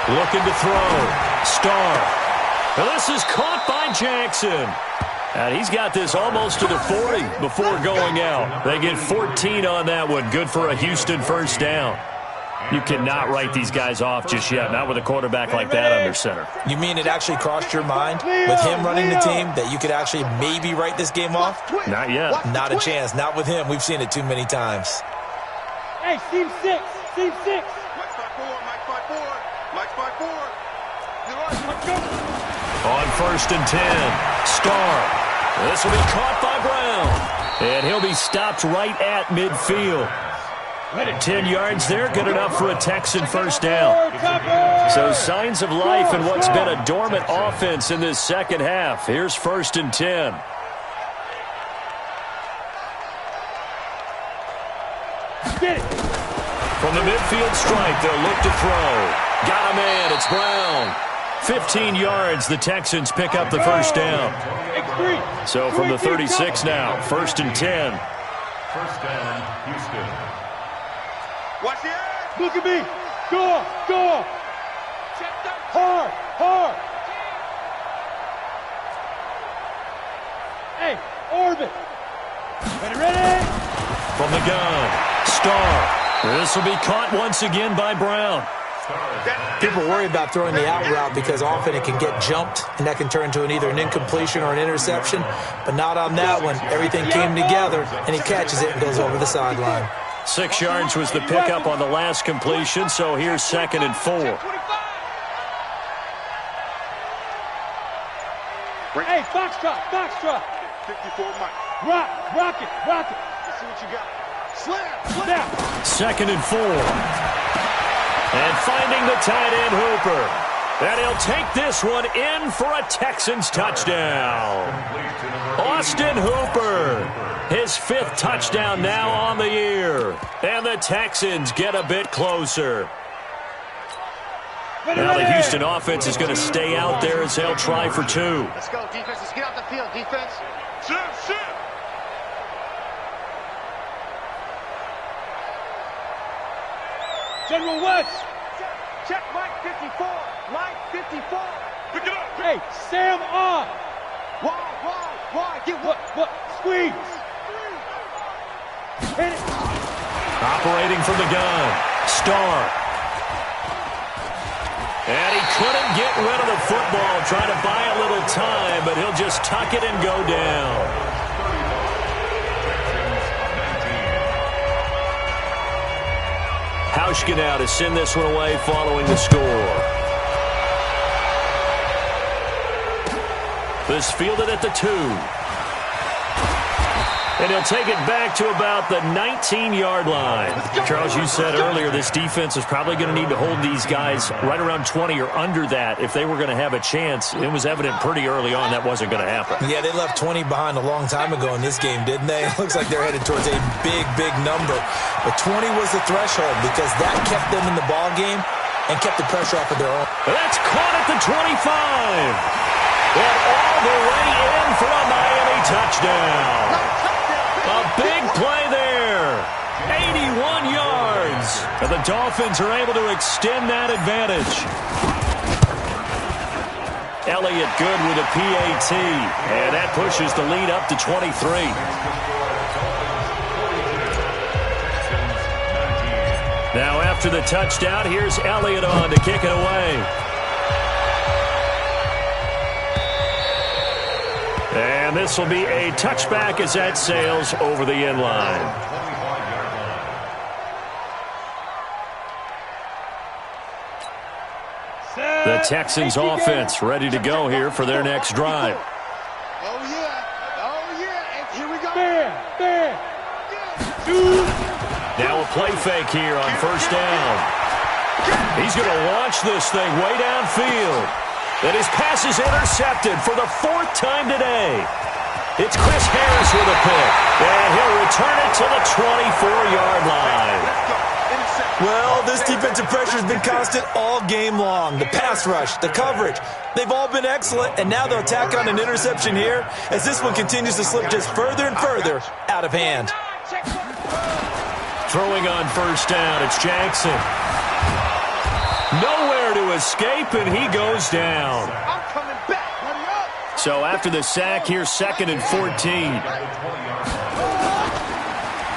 Looking to throw. Starr. Now this is caught by Jackson. And he's got this almost to the 40 before going out. They get 14 on that one. Good for a Houston first down. You cannot write these guys off just yet, not with a quarterback like that under center. You mean it actually crossed your mind with him running the team that you could actually maybe write this game off? Not yet. Not a chance. Not with him. We've seen it too many times. Hey, team 6. Mike 5-4. Let's go. On 1st and 10, Starr. This will be caught by Brown. And he'll be stopped right at midfield. 10 yards there, good enough for a Texan first down. So signs of life in what's been a dormant offense in this second half. Here's 1st and 10. From the midfield stripe, they'll look to throw. Got a man, it's Brown. 15 yards, the Texans pick up the first down. So from the 36 now, 1st and 10. First down, Houston. Watch it. Look at me. Go. Hard. Hey, orbit. Ready? From the gun, Starr. This will be caught once again by Brown. People worry about throwing the out route because often it can get jumped, and that can turn into either an incompletion or an interception. But not on that one. Everything came together, and he catches it and goes over the sideline. 6 yards was the pickup on the last completion, so here's 2nd and 4. Hey, Foxtrot. 54 Mike. Rock it. Let's see what you got. Slam. 2nd and 4. And finding the tight end, Hooper. And he'll take this one in for a Texans touchdown. Austin Hooper, his 5th touchdown now on the year. And the Texans get a bit closer. Now the Houston offense is going to stay out there as they'll try for 2. Let's go, defense. Let's get out the field, defense. Sit. General West. Check Mike 54. Pick it up. Hey, Sam on. Why? Get What? Squeeze. Hit it. Operating from the gun, Starr. And he couldn't get rid of the football, trying to buy a little time, but he'll just tuck it and go down. Hauschka now to send this one away following the score. This fielded at the 2. And he'll take it back to about the 19-yard line. Charles, you said earlier this defense is probably going to need to hold these guys right around 20 or under that if they were going to have a chance. It was evident pretty early on that wasn't going to happen. Yeah, they left 20 behind a long time ago in this game, didn't they? It looks like they're headed towards a big number. But 20 was the threshold because that kept them in the ball game and kept the pressure off of their own. That's caught at the 25. And all the way in for a Miami touchdown. A big play there. 81 yards. And the Dolphins are able to extend that advantage. Elliott good with a PAT. And that pushes the lead up to 23. Now after the touchdown, here's Elliott on to kick it away. And this will be a touchback as that sails over the end line. The Texans offense ready to go here for their next drive. Oh, yeah. And here we go. Bam. Now a play fake here on first down. He's going to launch this thing way downfield. And his pass is intercepted for the 4th time today. It's Chris Harris with a pick. And he'll return it to the 24-yard line. Well, this defensive pressure has been constant all game long. The pass rush, the coverage, they've all been excellent. And now they'll tack on an interception here as this one continues to slip just further and further out of hand. Throwing on first down, it's Jackson. Nowhere to escape, and he goes down. I'm coming back. So after the sack, here's 2nd and 14.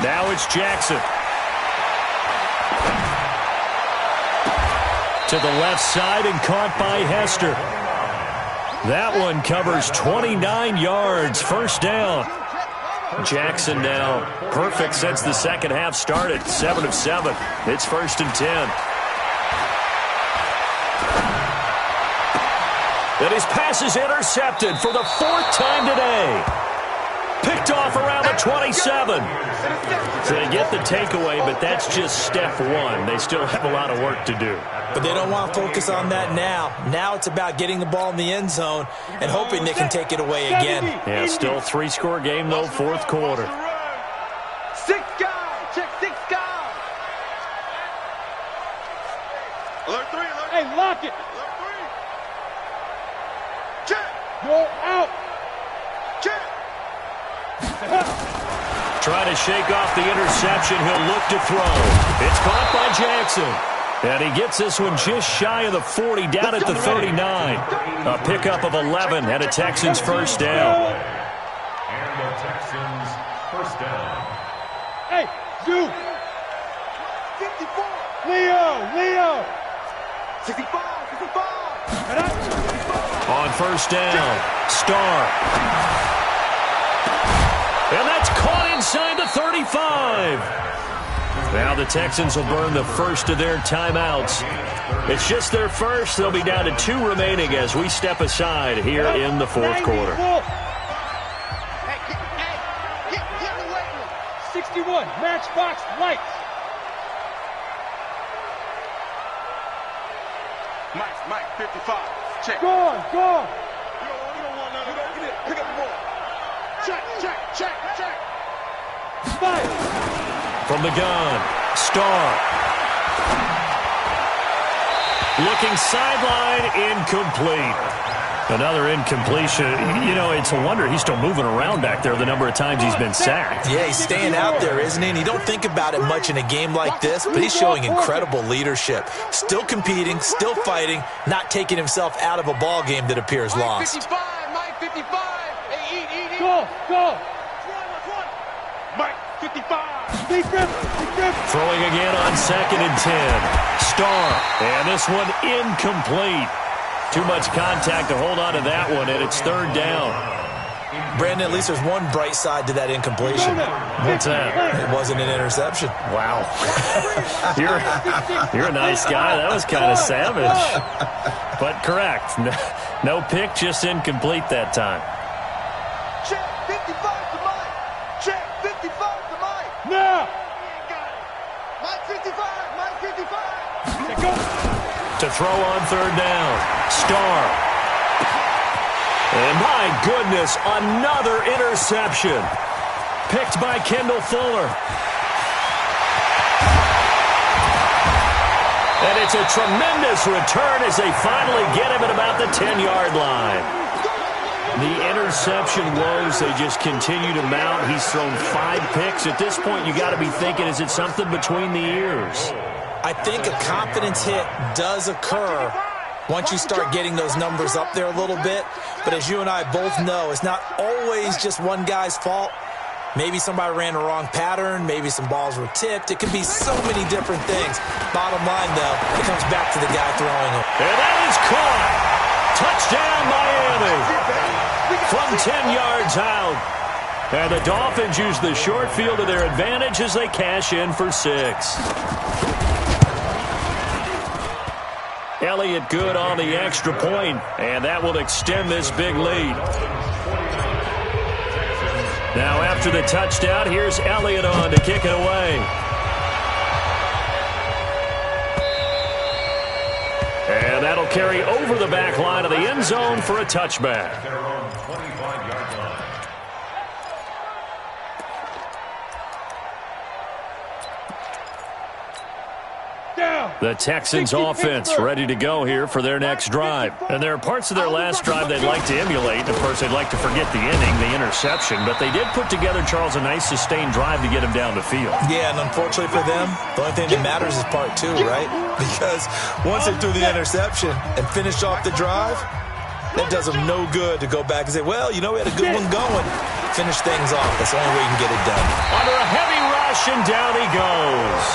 Now it's Jackson. To the left side and caught by Hester. That one covers 29 yards, first down. Jackson now perfect since the second half started, 7 of 7. It's 1st and 10. And his pass is intercepted for the 4th time today. Picked off around the 27. So they get the takeaway, but that's just step one. They still have a lot of work to do. But they don't want to focus on that now. Now it's about getting the ball in the end zone and hoping they can take it away again. Yeah, still 3-score game, though, fourth quarter. 6 guys. Check 6 guys. Alert 3. Alert. Hey, lock it. Alert 3. Check. Go out. Check. Trying to shake off the interception. He'll look to throw. It's caught by Jackson. And he gets this one just shy of the 40, down at the 39. A pickup of 11 and a Texans first down. And the Texans first down. Hey, Zoo. 54. Leo. 65. 65. On first down, Starr. And that's caught inside the 35. Now the Texans will burn the first of their timeouts. It's just their first. They'll be down to 2 remaining as we step aside here in the fourth quarter. Hey, get away with it. 61, matchbox lights. Mike, 55. Check. Gone. You don't want none of that. Get it. Pick up the ball. Check. Fire. From the gun, Starr. Looking sideline, incomplete. Another incompletion. You know, it's a wonder he's still moving around back there the number of times he's been sacked. Yeah, he's staying out there, isn't he? And you don't think about it much in a game like this, but he's showing incredible leadership. Still competing, still fighting, not taking himself out of a ball game that appears lost. Mike 55. Hey, eat. Go. Mike 55. Big grip. Throwing again on 2nd and 10. Starr. And this one incomplete. Too much contact to hold on to that one, and it's 3rd down. Brandon, at least there's one bright side to that incompletion. What's that? It wasn't an interception. Wow. You're a nice guy. That was kind of savage. But correct. No pick, just incomplete that time. Check 55 to Mike. Check 55 to Mike. Now. Mike 55. Go. To throw on 3rd down. Starr. And my goodness, another interception. Picked by Kendall Fuller. And it's a tremendous return as they finally get him at about the 10-yard line. The interception woes, they just continue to mount. He's thrown 5 picks. At this point, you got to be thinking, is it something between the ears? I think a confidence hit does occur once you start getting those numbers up there a little bit. But as you and I both know, it's not always just one guy's fault. Maybe somebody ran the wrong pattern. Maybe some balls were tipped. It could be so many different things. Bottom line, though, it comes back to the guy throwing them. And that is caught. Touchdown, Miami. From 10 yards out. And the Dolphins use the short field to their advantage as they cash in for 6. Elliott good on the extra point, and that will extend this big lead. Now after the touchdown, here's Elliott on to kick it away. And that'll carry over the back line of the end zone for a touchback. Their own 25-yard line. The Texans offense ready to go here for their next drive. And there are parts of their last drive they'd like to emulate. Of course, they'd like to forget the inning, the interception. But they did put together, Charles, a nice sustained drive to get him down the field. Yeah, and unfortunately for them, the only thing that matters is part 2, right? Because once they threw the interception and finished off the drive, that does them no good to go back and say, well, you know, we had a good one going. Finish things off. That's the only way you can get it done. Under a heavy rush, and down he goes.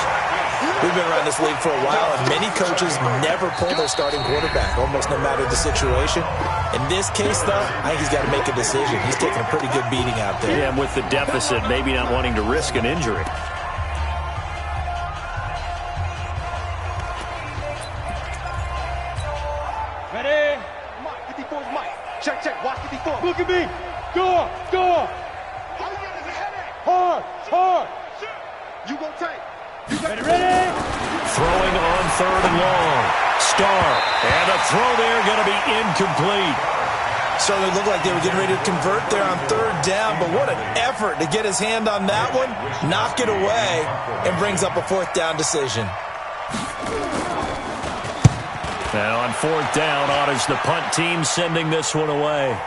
We've been around this league for a while, and many coaches never pull their starting quarterback, almost no matter the situation. In this case, though, I think he's got to make a decision. He's taking a pretty good beating out there. Yeah, and with the deficit, maybe not wanting to risk an injury. Ready? Mike 54 is Mike. Check. Watch 54. Look at me. Go. All you got is a headache. 3rd and long. Starr, and a throw there going to be incomplete. So it looked like they were getting ready to convert there on 3rd down, but what an effort to get his hand on that one, knock it away, and brings up a 4th down decision. Now on 4th down, honors the punt team, sending this one away.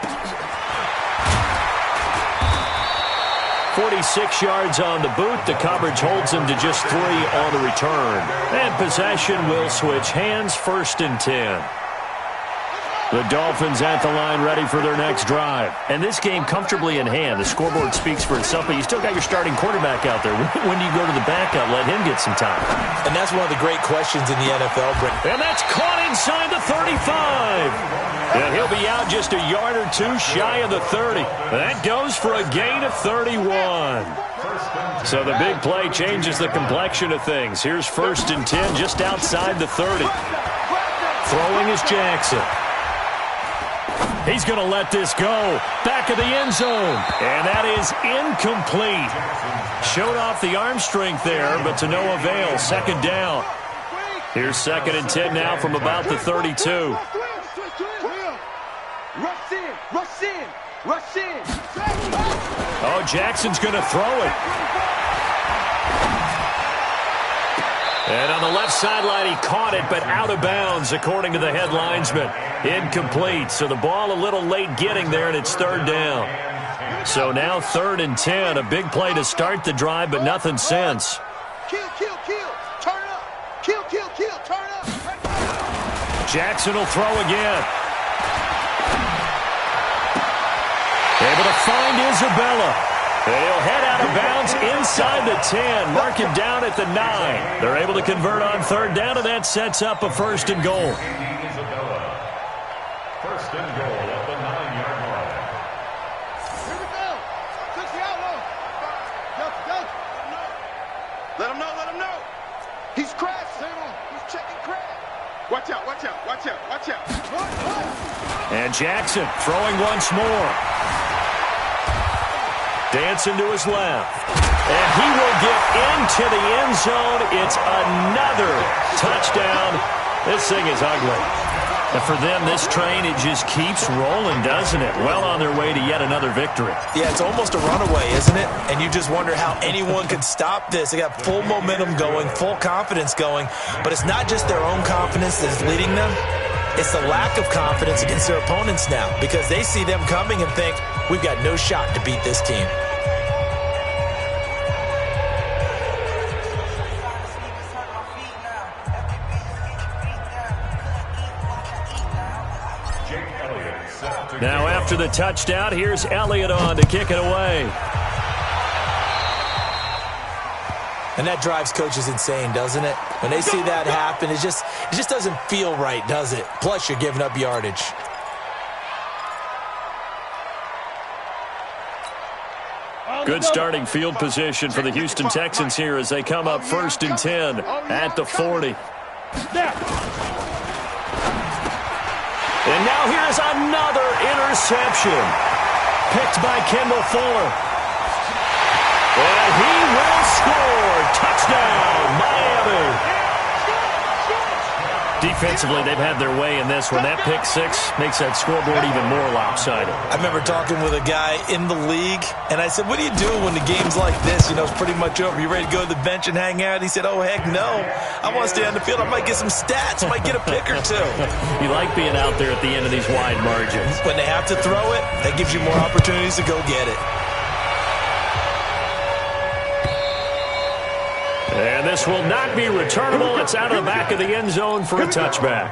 46 yards on the boot. The coverage holds him to just 3 on the return. And possession will switch hands, 1st and 10. The Dolphins at the line ready for their next drive. And this game comfortably in hand. The scoreboard speaks for itself, but you still got your starting quarterback out there. When do you go to the backup, let him get some time? And that's one of the great questions in the NFL. And that's caught inside the 35. And he'll be out just a yard or 2 shy of the 30. That goes for a gain of 31. So the big play changes the complexion of things. Here's 1st and 10 just outside the 30. Throwing is Jackson. He's going to let this go. Back of the end zone. And that is incomplete. Showed off the arm strength there, but to no avail. 2nd down. Here's 2nd and 10 now from about the 32. Rush in, rush in, rush in. Oh, Jackson's going to throw it. And on the left sideline, he caught it, but out of bounds, according to the head linesman. Incomplete. So the ball a little late getting there, and it's 3rd down. So now 3rd and 10. A big play to start the drive, but nothing since. Kill, kill, kill. Turn up. Kill, kill, kill. Turn up. Jackson will throw again. Able to find Isabella. And he'll head out of bounds inside the 10. Mark him down at the 9. They're able to convert on 3rd down, and that sets up a 1st and goal. Isabella. 1st and goal at the 9-yard line. Here we go. Touch the outlaw. Go. Let him know, let him know. He's crashed. He's checking crash. Watch out, watch out, watch out, watch out. And Jackson throwing once more. Dancing to his left. And he will get into the end zone. It's another touchdown. This thing is ugly. And for them, this train, it just keeps rolling, doesn't it? Well on their way to yet another victory. Yeah, it's almost a runaway, isn't it? And you just wonder how anyone could stop this. They got full momentum going, full confidence going. But it's not just their own confidence that's leading them. It's the lack of confidence against their opponents now, because they see them coming and think, we've got no shot to beat this team. Now after the touchdown, here's Elliott on to kick it away. And that drives coaches insane, doesn't it? When they see that happen, it just doesn't feel right, does it? Plus, you're giving up yardage. Good starting field position for the Houston Texans here as they come up 1st and 10 at the 40. And now here's another interception. Picked by Kendall Fuller. And he will score. Touchdown, Miami. Defensively, they've had their way in this one. That pick 6 makes that scoreboard even more lopsided. I remember talking with a guy in the league, and I said, what do you do when the game's like this? You know, it's pretty much over. You ready to go to the bench and hang out? He said, oh, heck no. I want to stay on the field. I might get some stats. I might get a pick or 2. You like being out there at the end of these wide margins. When they have to throw it, that gives you more opportunities to go get it. And this will not be returnable. It's out of the back of the end zone for a touchback.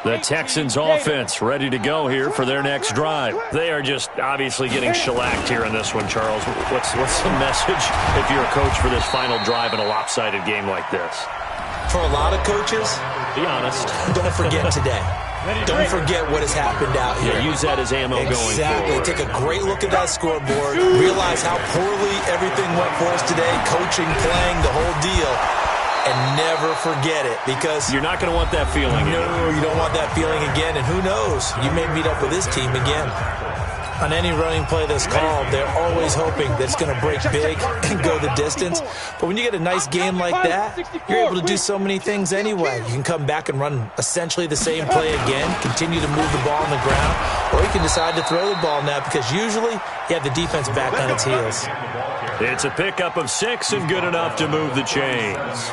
The Texans offense ready to go here for their next drive. They are just obviously getting shellacked here in this one, Charles. What's the message if you're a coach for this final drive in a lopsided game like this? For a lot of coaches, be honest, don't forget today. Don't forget what has happened out here. Yeah, use that as ammo going forward. Exactly. Take a great look at that scoreboard. Realize how poorly everything went for us today. Coaching, playing, the whole deal. And never forget it, because you're not going to want that feeling again. No, you don't want that feeling again. And who knows? You may meet up with this team again. On any running play that's called, they're always hoping that it's going to break big and go the distance. But when you get a nice game like that, you're able to do so many things anyway. You can come back and run essentially the same play again, continue to move the ball on the ground, or you can decide to throw the ball now because usually you have the defense back on its heels. It's a pickup of 6 and good enough to move the chains.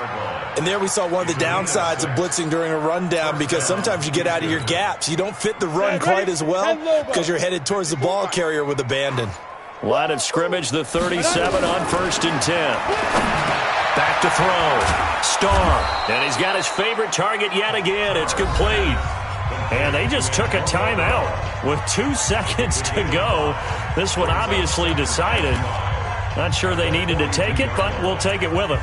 And there we saw one of the downsides of blitzing during a rundown because sometimes you get out of your gaps. You don't fit the run quite as well because you're headed towards the ball carrier with abandon. Line of scrimmage, the 37 on 1st and 10. Back to throw. Starr. And he's got his favorite target yet again. It's complete. And they just took a timeout with 2 seconds to go. This one obviously decided. Not sure they needed to take it, but we'll take it with them.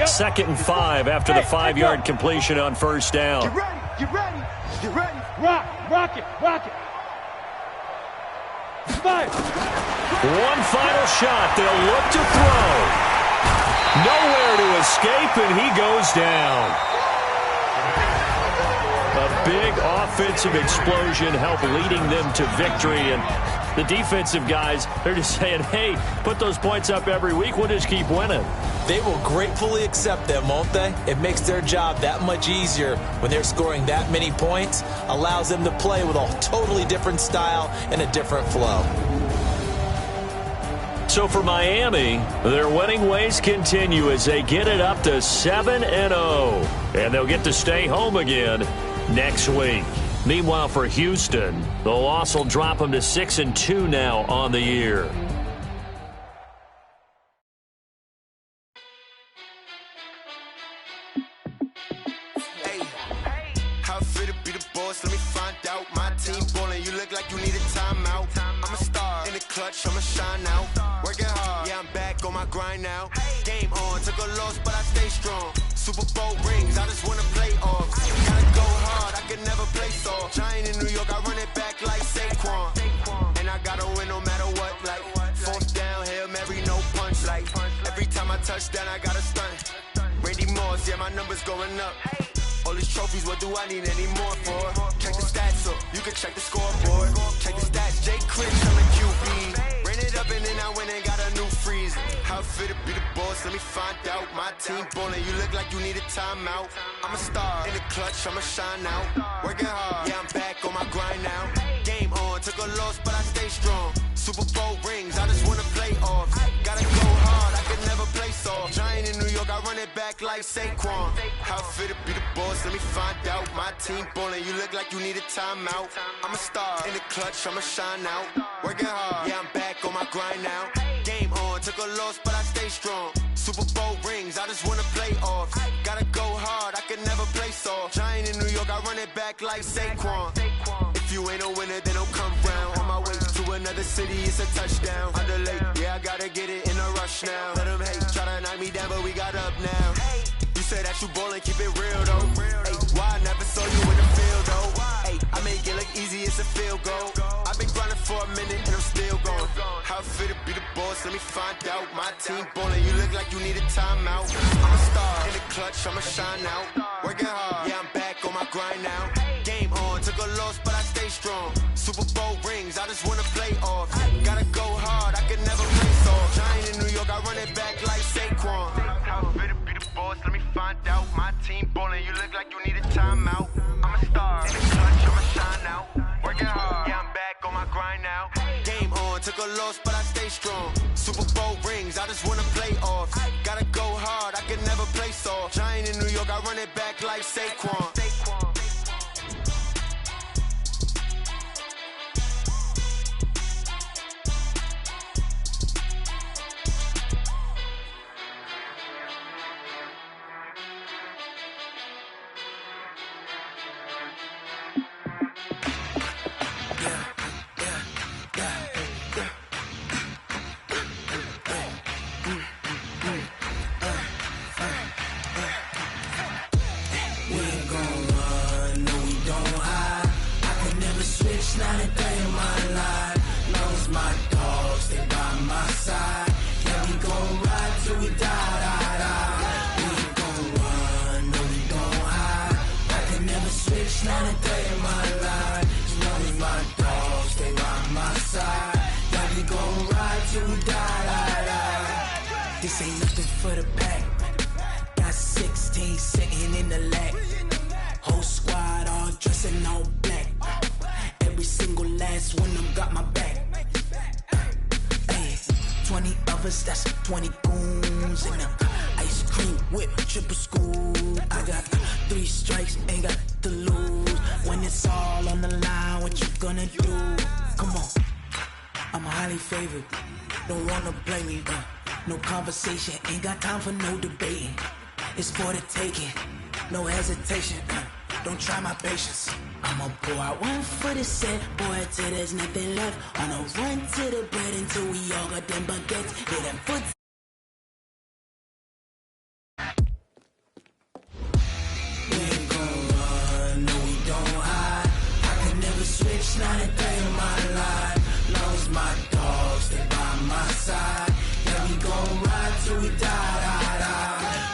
2nd and 5 after the 5-yard completion on 1st down. Get ready, get ready, get ready. Rock it, rock it. Five. One final shot. They'll look to throw. Nowhere to escape, and he goes down. A big offensive explosion helped leading them to victory, and the defensive guys, they're just saying, hey, put those points up every week. We'll just keep winning. They will gratefully accept them, won't they? It makes their job that much easier when they're scoring that many points, allows them to play with a totally different style and a different flow. So for Miami, their winning ways continue as they get it up to 7-0. And they'll get to stay home again next week. Meanwhile, for Houston, the loss will drop them to 6-2 now on the year. Hey, how I feel to be the boss? Let me find out. My team ballin', you look like you need a timeout. I'm a star in the clutch, I'ma shine out. Working hard, yeah, I'm back on my grind now. Game on, took a loss, but I stay strong. Super Bowl rings, I just wanna play off. Gotta go hard, I can never play soft. Giant in New York, I run it back like Saquon. And I gotta win no matter what, like 4th down, Hail Mary, no punch. Like every time I touch down, I gotta stunt. Randy Moss, yeah, my numbers going up. All these trophies, what do I need any more for? Check the stats up, you can check the scoreboard. Check the stats, Jay Critch, I'm the QB. Ran it up and then I went and got a new freeze. How I feel to be the boss, let me find out. My team ballin', you look like you need a timeout. I'm a star in the clutch, I'ma shine out. Working hard, yeah, I'm back on my grind now. Game on, took a loss, but I stay strong. Super Bowl rings, I just wanna play off. Gotta go hard, I can never play soft. Giant in New York, I run it back like Saquon. How I feel to be the boss, let me find out. My team ballin', you look like you need a timeout. I'm a star in the clutch, I'ma shine out. Working hard, yeah, I'm back on my grind now. Game on, took a loss, but I stay strong. Super Bowl rings, I just wanna play off. Gotta go hard, I can never play soft. Giant in New York, I run it back like Saquon. If you ain't a winner, then don't come round. On my way to another city, it's a touchdown. Underlay, yeah, I gotta get it in a rush now. Let them hate, try to knock me down, but we got up now. You said that you ballin', keep it real though. Hey, why I never saw you in the field though? Hey, I make it look easy, it's a field goal. I've been grinding for a minute and I'm still going. How I feel to be the boss, let me find out. My team ballin', you look like you need a timeout. I'm a star in the clutch, I'ma shine out. Working hard, yeah, I'm back on my grind now. Game on, took a loss, but I stay strong. Super Bowl rings, I just wanna play off. Gotta go hard, I can never play soft. Giant in New York, I run it back like Saquon. How I feel to be the boss, let me find out. My team ballin', you look like you need a timeout. I'm a star in the clutch, I'ma shine out. Working hard, yeah, I'm back on my grind now. Game on, took a loss, but I stay strong. Super Bowl rings, I just wanna play off. Gotta go hard, I can never play soft. Giant in New York, I run it back like Saquon. We ain't gon' lie. till we die. This ain't nothing for the pack. Got 16 sitting in the lap. Whole squad all dressing all black. Every single last one of them got my back. Hey, 20 of us, that's 20 goons in them. Ice cream whip, triple scoop. I got 3 strikes, ain't got to lose. When it's all on the line, what you gonna do? Come on, I'm highly favored. Don't wanna blame me, no conversation, ain't got time for no debating. It's for the taking, no hesitation. Don't try my patience. I'ma pour out one for the set, boy, till there's nothing left. On a run to the bread until we all got them baguettes. Hit them foot. We ain't gon' run, no we don't hide. I could never switch, not a day in my life. Long as my dogs, they by my side. Yeah, we gon' ride till we die.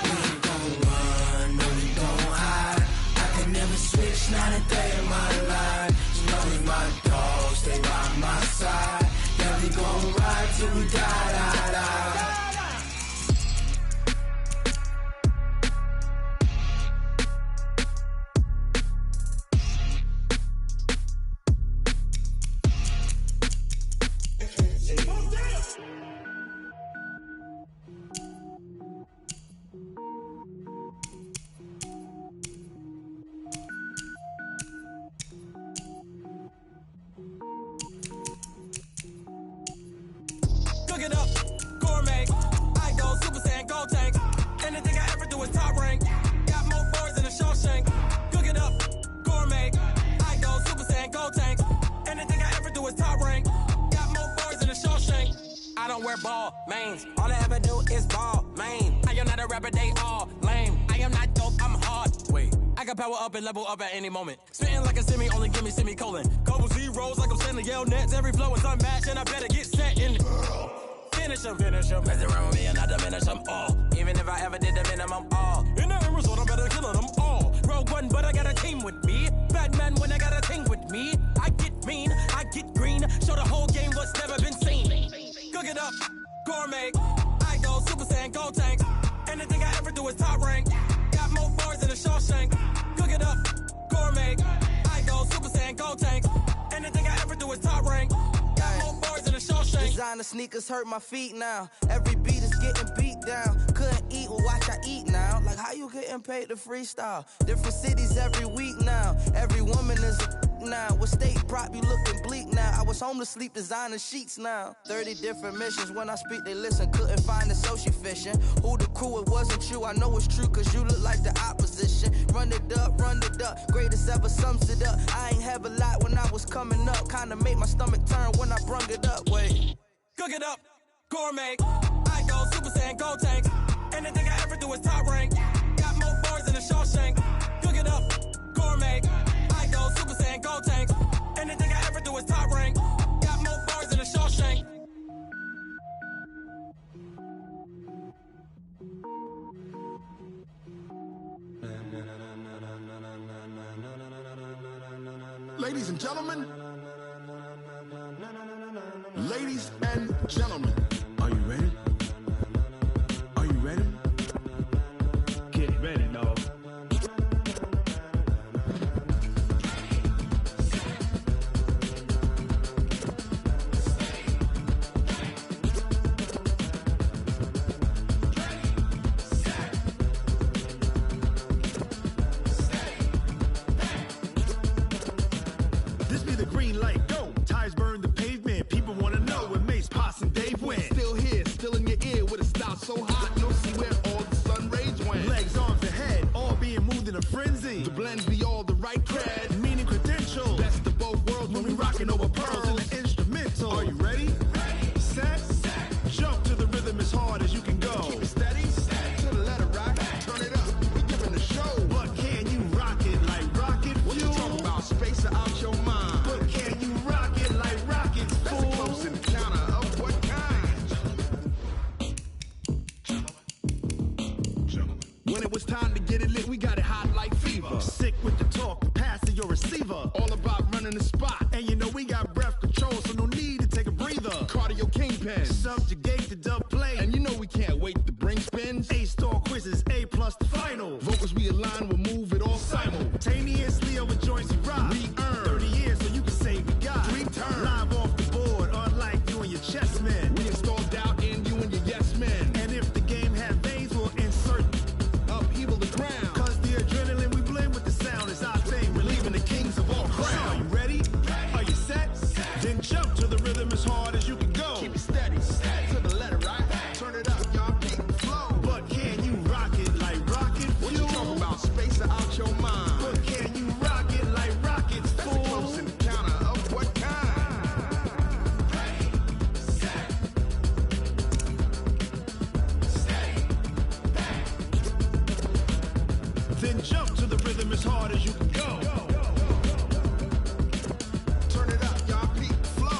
We ain't gon' run, no we don't hide. I could never switch, not a day in my life. As long as my dogs, they by my side. Yeah, we gon' ride till we die. Cook it up, gourmet. I go Super Saiyan, gold tank. Anything I ever do is top rank. Got more boards than a Shawshank. Cook it up, gourmet. I go Super Saiyan, gold tank. Anything I ever do is top rank. Got more boards than a Shawshank. I don't wear ball mains. All I ever do is ball main. I am not a rapper, they all lame. I am not dope, I'm hard. Wait, I can power up and level up at any moment. Spitting like a semi, only give me semicolon. Couple zeros like I'm sending yell nets. Every flow is unmatched and I better get set in. Finish them. Mess around with me and I diminish them all. Even if I ever did the minimum all. In the result, I better kill them all. Rogue One, but I got a team with me. Batman when I got a team with me. I get mean, I get green. Show the whole game what's never been seen. Cook it up, gourmet. I go Super Saiyan, gold tank. Anything I ever do is top rank. Got more bars than a Shawshank. Cook it up, gourmet. I go Super Saiyan, gold tank. Anything I ever do is top rank. Got more bars than a Shawshank. Designer sneakers hurt my feet now. Every beat is getting beat down. Couldn't eat, well watch I eat now. Like how you getting paid to freestyle? Different cities every week now. Every woman is a now. What state prop you looking bleak now? I was home to sleep designer sheets now. 30 different missions. When I speak they listen. Couldn't find it so she fishing. Who the crew? It wasn't you. I know it's true cause you look like the opposition. Run it up. Greatest ever sums it up. I ain't have a lot when I was coming up. Kinda made my stomach turn when I brung it up. Wait. Cook it up, gourmet. I go Super Saiyan, gold tank. Anything I ever do is top rank. Got more bars than a Shawshank. Cook it up, gourmet. I go Super Saiyan, gold tank. Anything I ever do is top rank. Got more bars than a Shawshank. Ladies and gentlemen. Ladies and gentlemen. Are you ready? Are you ready? Get ready, dog. This be the green light, go. Tires burn the pavement. People wanna know when Mace, Posse, and Dave went. Still here, still in your ear with a style so hot, you'll see where all the sun rays went. Legs, arms, and head, all being moved in a frenzy. The blends be all the right cred, meaning credentials. Best of both worlds when we rockin' over pearls in the instrumental. Are you ready? Ready. Set. Jump to the rhythm as hard as you can go. Keep it steady. To the letter right. Turn it up. We giving the show. But can you rock it like rocket fuel? What you talking about? Space or out your mind? But can you rock it like rockets, fool? That's a close encounter of what kind? Gentlemen. When it was time to get it lit, we got it hot like fever. Sick with the talk, pass to your receiver. All about running the spot. And you know we got breath control, so no need to take a breather. Cardio King pen. Subjugate the dub play. And you know we can't wait to bring spins. A-star quizzes, A+ the final. Vocals we align, we'll move it all simultaneously over joints we rock. We earn 30 years so you can say we got 3 turns. Live off the board, unlike you and your chess men. We install doubt in you and your yes men. And if the game had veins, we'll insert upheaval the ground. Cause the adrenaline we blend with the sound is our thing. Relieving the kings of all crowns. So are you ready? Are you set? Then jump to the rhythm as hard as you can go. Keep it steady, to the letter, right? Turn it up, y'all, keep the flow. But can you rock it like rocket fuel? What you talking about? Space out your mind. But can you rock it like rockets, fool? That's a close encounter of what kind? Then jump to the rhythm as hard as you can go. Turn it up, y'all, peak flow.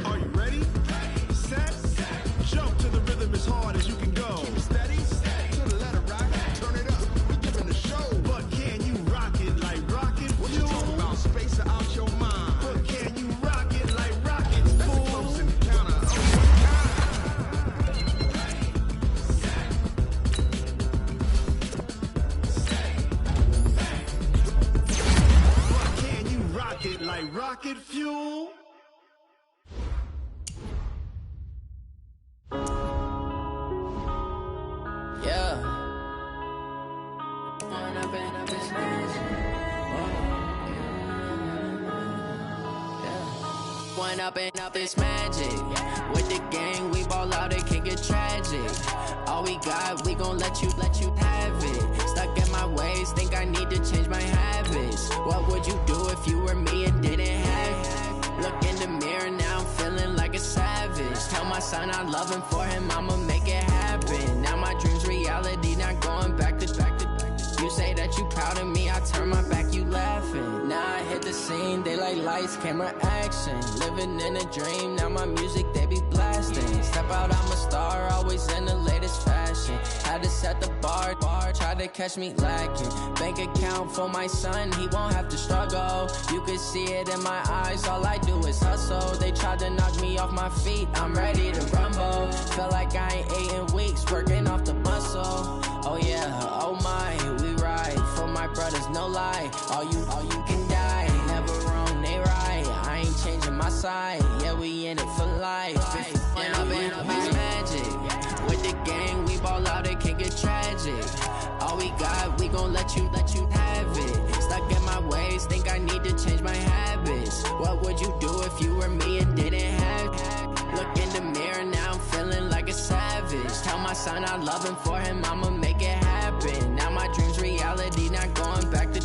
Are you ready? Set. Jump to the rhythm as hard as you can go. Keep it steady, to the letter, right? Turn it up, we giving the show. But can you rock it like rocket fuel? What you talking about? Space out your mind. But can you rock it like rockets, fool? That's a close encounter of what kind? But can you rock it like rocket fuel? Yeah. One up and up is magic. With the gang, we ball out, it can get tragic. All we got, we gon' let you have it. Stuck in my ways, think I need to change my habits. What would you do if you were me and didn't have it? Look in the mirror, now I'm feeling like a savage. Tell my son I love him, for him I'ma make it happen. Now my dream's reality, not going back to. You say that you proud of me, I turn my back, you laughing. Now I hit the scene, they like lights, camera, action. Living in a dream, now my music, they be blasting. Step out, I'm a star, always in the latest fashion. Had to set the bar, try to catch me lacking. Bank account for my son, he won't have to struggle. You can see it in my eyes, all I do is hustle. They tried to knock me off my feet, I'm ready to rumble. Feel like I ain't ate in weeks, working off the muscle. Oh yeah, oh my, we ride for my brothers, no lie. All you can die, never wrong, they right. I ain't changing my side, yeah, we in it for life. When up and up is magic. With the gang, we ball out, it can get tragic. All we got, we gon' let you have it. Stuck in my ways, think I need to change my habits. What would you do if you were me and didn't have it? Look in the mirror, now I'm feeling like a savage. Tell my son I love him, for him I'ma make it happen. Now my dream's reality, not going back to.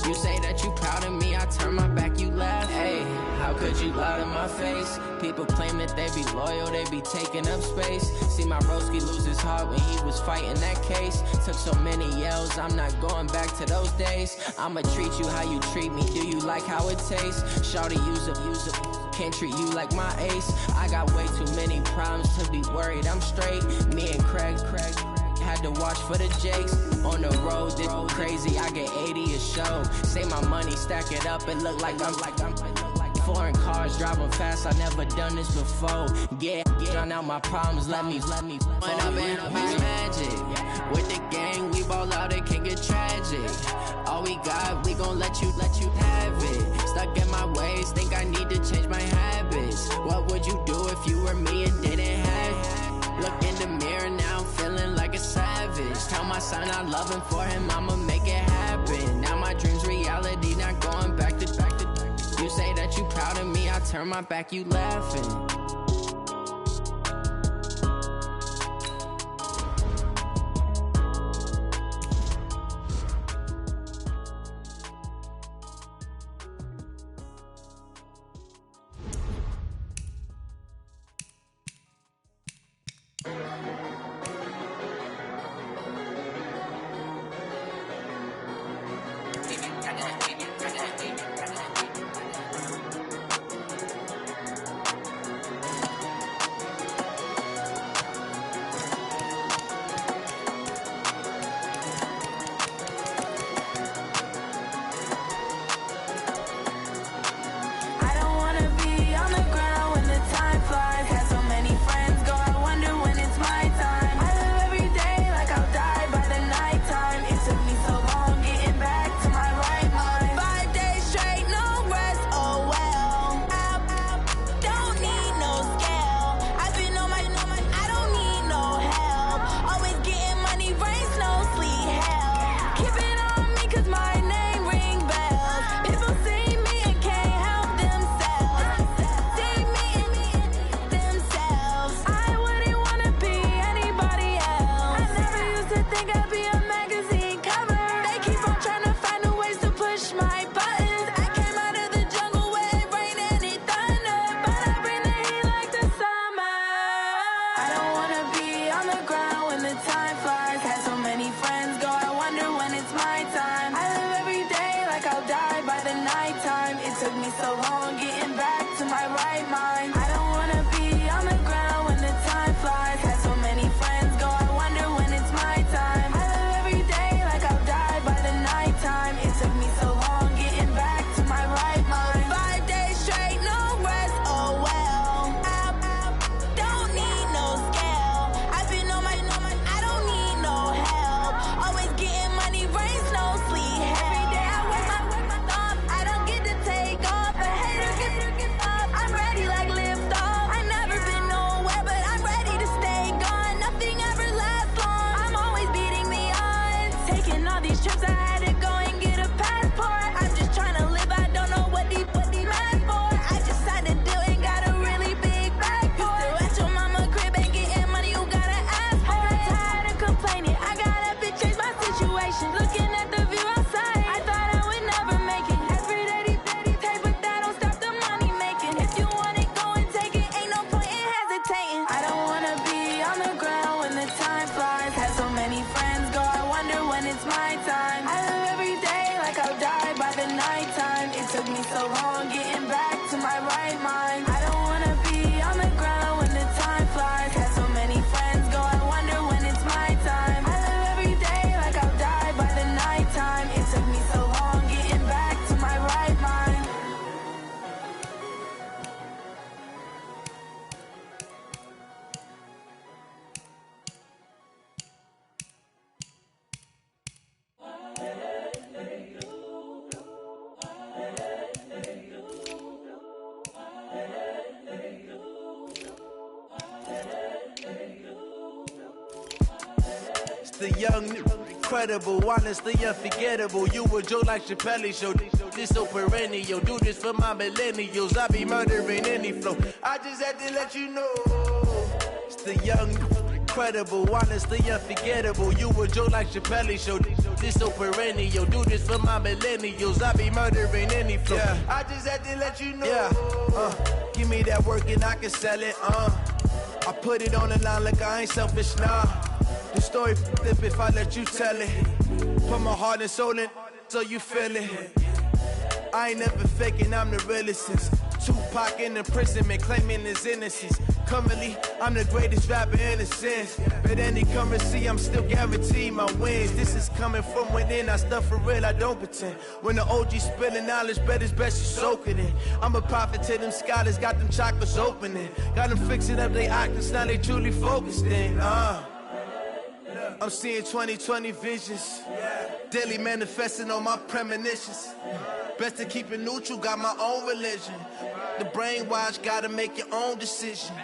You say that you proud of me, I turn my back, you laugh. Hey, how could you lie to my face? People claim that they be loyal, they be taking up space. See my broski lose his heart when he was fighting that case. Took so many yells, I'm not going back to those days. I'ma treat you how you treat me, do you like how it tastes? Shawty, use it. Can't treat you like my ace. I got way too many problems to be worried, I'm straight. Me and Craig had to watch for the Jakes. On the road, this crazy, I get 80 a show. Say my money, stack it up, it look like I'm foreign cars, driving fast, I never done this before. Get on out my problems, let me When up and up is magic. With the gang, we ball out, it can get tragic. All we got, we gon' let you have it. Stuck in my ways, think I need to change my habits. What would you do if you were me and didn't have it? Look in the mirror, now I'm feeling like a savage. Tell my son I love him, for him I'ma make it happen. Now my dream's reality, not going back to. You say that you proud of me, I turn my back, you laughing. took me so long getting back to my right mind. I don't wanna be on the ground when the time flies. Had so many friends go, I wonder when it's my time. I live every day like I'll die by the nighttime. It took me so long getting back to my right mind. 5 days straight, no rest, oh well. I don't need no scale. I've been on my, I don't need no help. Always getting money, rains, no sleep. Every day I work my thumb, I don't get to take off. A hater get up, I'm ready like lift off. I never been nowhere, but I'm ready to stay gone. Nothing ever lasts long, I'm always beating the odds. Taking all these trips, I had to go and get a passport. I'm just trying to live, I don't know what these mad for. I just signed a deal and got a really big bag for it. You still at your mama crib and getting money, you gotta ask for it. I'm tired of complaining, I gotta change my situation. Looking at the view outside, I thought I would never make it. Every day they pay, but that don't stop the money making. If you want it, go and take it, ain't no point in hesitating. I don't wanna be on the ground when the time flies. Had so many friends go, I wonder when it's my time. I live every day like I'll die by the nighttime. It took me so long getting back to my right mind. I don't wanna be on the ground when the time flies. Had so many friends go, I wonder when it's my time. I live every day like I'll die by the nighttime. It took me so long getting back to my right mind. It's the young, incredible, honestly unforgettable. You a joke like Chappelle show. This so perennial. Do this for my millennials. I be murdering any flow. I just had to let you know. It's the young, incredible, honestly unforgettable. You a joke like Chappelle show. This so perennial. Do this for my millennials. I be murdering any flow. Yeah. I just had to let you know. Yeah. Give me that work and I can sell it. I put it on the line like I ain't selfish, nah. The story flip if I let you tell it. Put my heart and soul in so you feel it. I ain't never faking, I'm the realest since Tupac in imprisonment, claiming his innocence. Currently, I'm the greatest rapper in a sense. But any currency, I'm still guaranteed my wins. This is coming from within, I stuff for real, I don't pretend. When the OG spilling knowledge, bet it's best you soak it in. I'm a prophet to them scholars, got them chakras opening. Got them fixing up they octaves, now they truly focused in. I'm seeing 2020 visions. Daily manifesting on my premonitions. Best to keep it neutral, got my own religion. The brainwash, gotta make your own decision.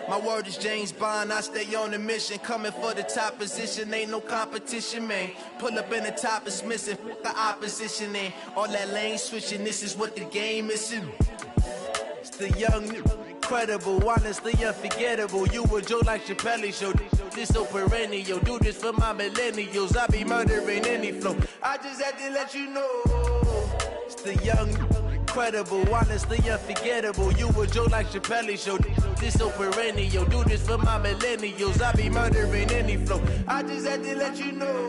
My word is James Bond, I stay on a mission. Coming for the top position, ain't no competition, man. Pull up in the top is missing, fuck the opposition, ain't all that lane switching, this is what the game is. It's the young, incredible, honestly unforgettable. You a joke like Chappelle show. This so perennial. Do this for my millennials. I be murdering any flow. I just had to let you know. It's the young, incredible, honestly unforgettable. You a joke like Chappelle show. This so perennial. Do this for my millennials. I be murdering any flow. I just had to let you know.